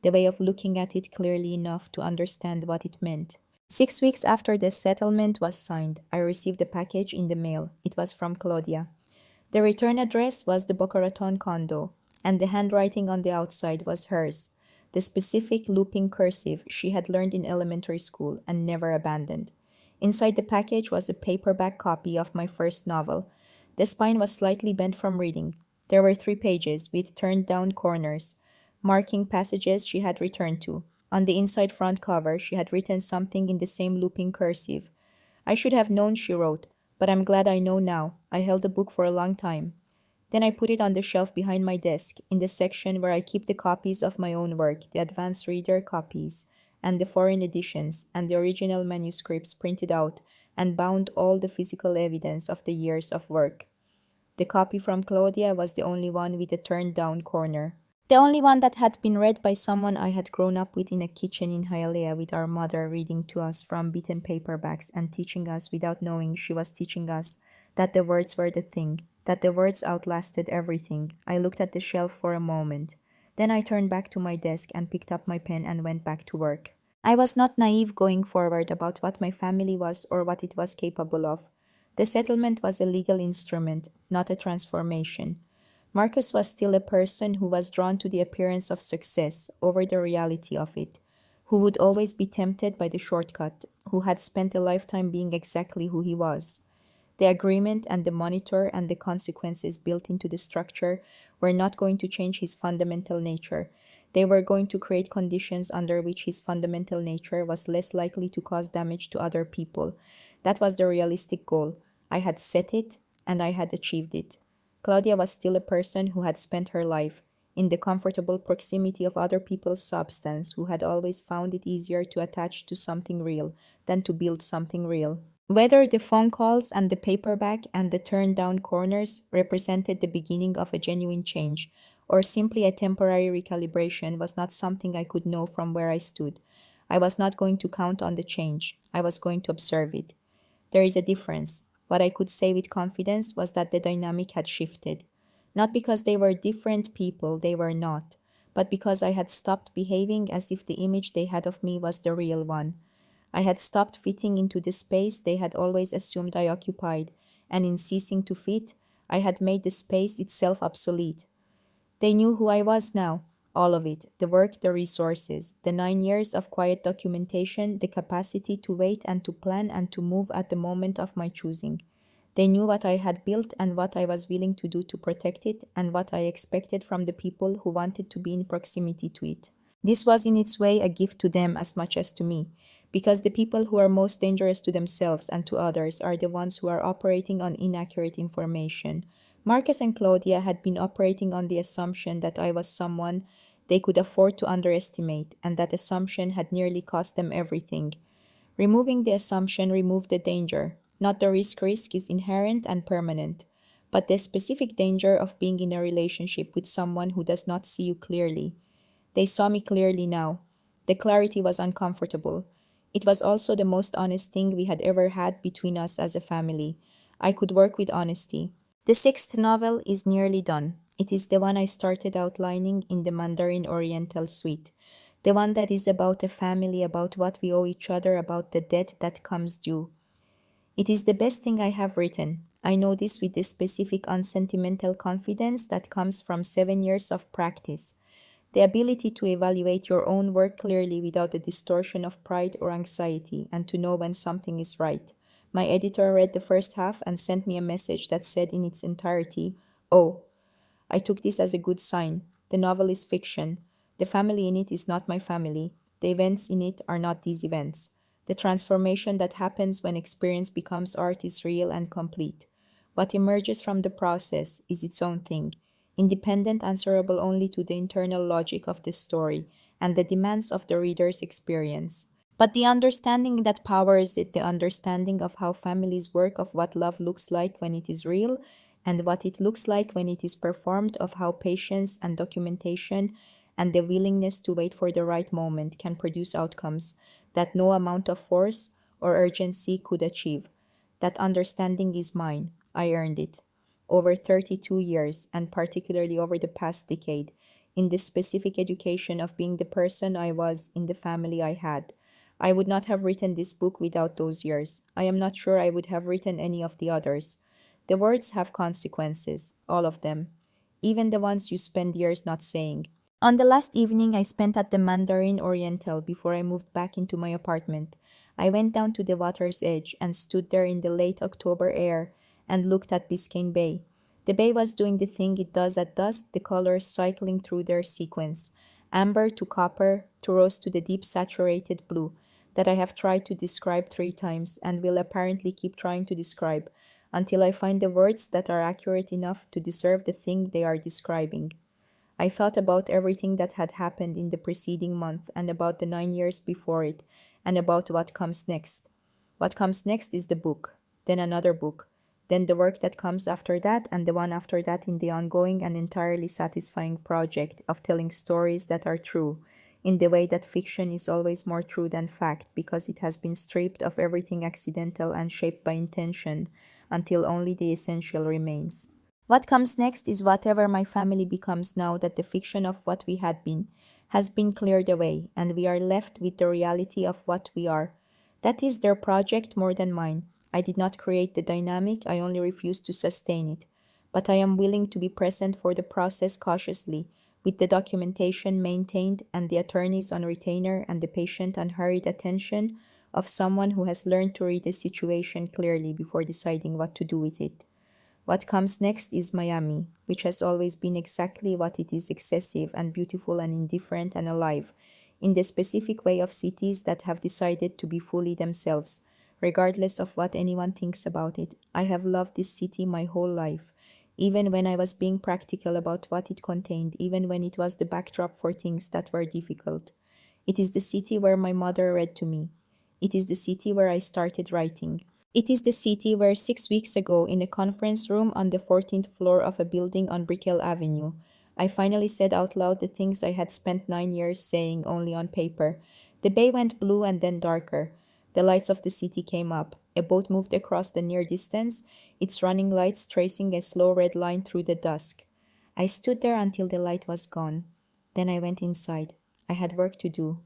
the way of looking at it clearly enough to understand what it meant. 6 weeks after the settlement was signed, I received a package in the mail. It was from Claudia. The return address was the Boca Raton condo, and the handwriting on the outside was hers. the specific looping cursive she had learned in elementary school and never abandoned. Inside the package was a paperback copy of my first novel. The spine was slightly bent from reading. There were 3 pages with turned down corners, marking passages she had returned to. On the inside front cover, she had written something in the same looping cursive. I should have known, she wrote, but I'm glad I know now. I held the book for a long time. Then I put it on the shelf behind my desk, in the section where I keep the copies of my own work, the advanced reader copies, and the foreign editions, and the original manuscripts printed out and bound all the physical evidence of the years of work. The copy from Claudia was the only one with a turned down corner. The only one that had been read by someone I had grown up with in a kitchen in Hialeah, with our mother reading to us from beaten paperbacks and teaching us without knowing she was teaching us that the words were the thing, that the words outlasted everything. I looked at the shelf for a moment. Then I turned back to my desk and picked up my pen and went back to work. I was not naive going forward about what my family was or what it was capable of. The settlement was a legal instrument, not a transformation. Marcus was still a person who was drawn to the appearance of success over the reality of it, who would always be tempted by the shortcut, who had spent a lifetime being exactly who he was. The agreement and the monitor and the consequences built into the structure were not going to change his fundamental nature. They were going to create conditions under which his fundamental nature was less likely to cause damage to other people. That was the realistic goal. I had set it, and I had achieved it. Claudia was still a person who had spent her life in the comfortable proximity of other people's substance, who had always found it easier to attach to something real than to build something real. Whether the phone calls and the paperback and the turned down corners represented the beginning of a genuine change, or simply a temporary recalibration, was not something I could know from where I stood. I was not going to count on the change. I was going to observe it. There is a difference. What I could say with confidence was that the dynamic had shifted. Not because they were different people, they were not, but because I had stopped behaving as if the image they had of me was the real one. I had stopped fitting into the space they had always assumed I occupied, and in ceasing to fit, I had made the space itself obsolete. They knew who I was now, all of it, the work, the resources, the 9 years of quiet documentation, the capacity to wait and to plan and to move at the moment of my choosing. They knew what I had built and what I was willing to do to protect it and what I expected from the people who wanted to be in proximity to it. This was in its way a gift to them as much as to me, because the people who are most dangerous to themselves and to others are the ones who are operating on inaccurate information. Marcus and Claudia had been operating on the assumption that I was someone they could afford to underestimate, and that assumption had nearly cost them everything. Removing the assumption removed the danger. Not the risk. Risk is inherent and permanent, but the specific danger of being in a relationship with someone who does not see you clearly. They saw me clearly now. The clarity was uncomfortable. It was also the most honest thing we had ever had between us as a family. I could work with honesty. The 6th novel is nearly done. It is the one I started outlining in the Mandarin Oriental suite. The one that is about a family, about what we owe each other, about the debt that comes due. It is the best thing I have written. I know this with the specific unsentimental confidence that comes from 7 years of practice. The ability to evaluate your own work clearly without the distortion of pride or anxiety, and to know when something is right. My editor read the first half and sent me a message that said in its entirety, "Oh, I took this as a good sign. The novel is fiction. The family in it is not my family. The events in it are not these events. The transformation that happens when experience becomes art is real and complete. What emerges from the process is its own thing, independent, answerable only to the internal logic of the story and the demands of the reader's experience. But the understanding that powers it, the understanding of how families work, of what love looks like when it is real, and what it looks like when it is performed, of how patience and documentation and the willingness to wait for the right moment can produce outcomes that no amount of force or urgency could achieve. That understanding is mine. I earned it. Over 32 years, and particularly over the past decade, in the specific education of being the person I was in the family I had. I would not have written this book without those years. I am not sure I would have written any of the others. The words have consequences, all of them, even the ones you spend years not saying. On the last evening I spent at the Mandarin Oriental before I moved back into my apartment, I went down to the water's edge and stood there in the late October air and looked at Biscayne Bay. The bay was doing the thing it does at dusk, the colors cycling through their sequence, amber to copper to rose to the deep saturated blue, that I have tried to describe 3 times and will apparently keep trying to describe until I find the words that are accurate enough to deserve the thing they are describing. I thought about everything that had happened in the preceding month and about the 9 years before it and about what comes next. What comes next is the book, then another book, then the work that comes after that and the one after that in the ongoing and entirely satisfying project of telling stories that are true, in the way that fiction is always more true than fact because it has been stripped of everything accidental and shaped by intention until only the essential remains. What comes next is whatever my family becomes now that the fiction of what we had been has been cleared away, and we are left with the reality of what we are. That is their project more than mine. I did not create the dynamic, I only refuse to sustain it. But I am willing to be present for the process cautiously, with the documentation maintained and the attorneys on retainer and the patient unhurried attention of someone who has learned to read a situation clearly before deciding what to do with it. What comes next is Miami, which has always been exactly what it is, excessive and beautiful and indifferent and alive, in the specific way of cities that have decided to be fully themselves, regardless of what anyone thinks about it. I have loved this city my whole life, even when I was being practical about what it contained, even when it was the backdrop for things that were difficult. It is the city where my mother read to me. It is the city where I started writing. It is the city where 6 weeks ago, in a conference room on the 14th floor of a building on Brickell Avenue, I finally said out loud the things I had spent 9 years saying only on paper. The bay went blue and then darker. The lights of the city came up. A boat moved across the near distance, its running lights tracing a slow red line through the dusk. I stood there until the light was gone. Then I went inside. I had work to do.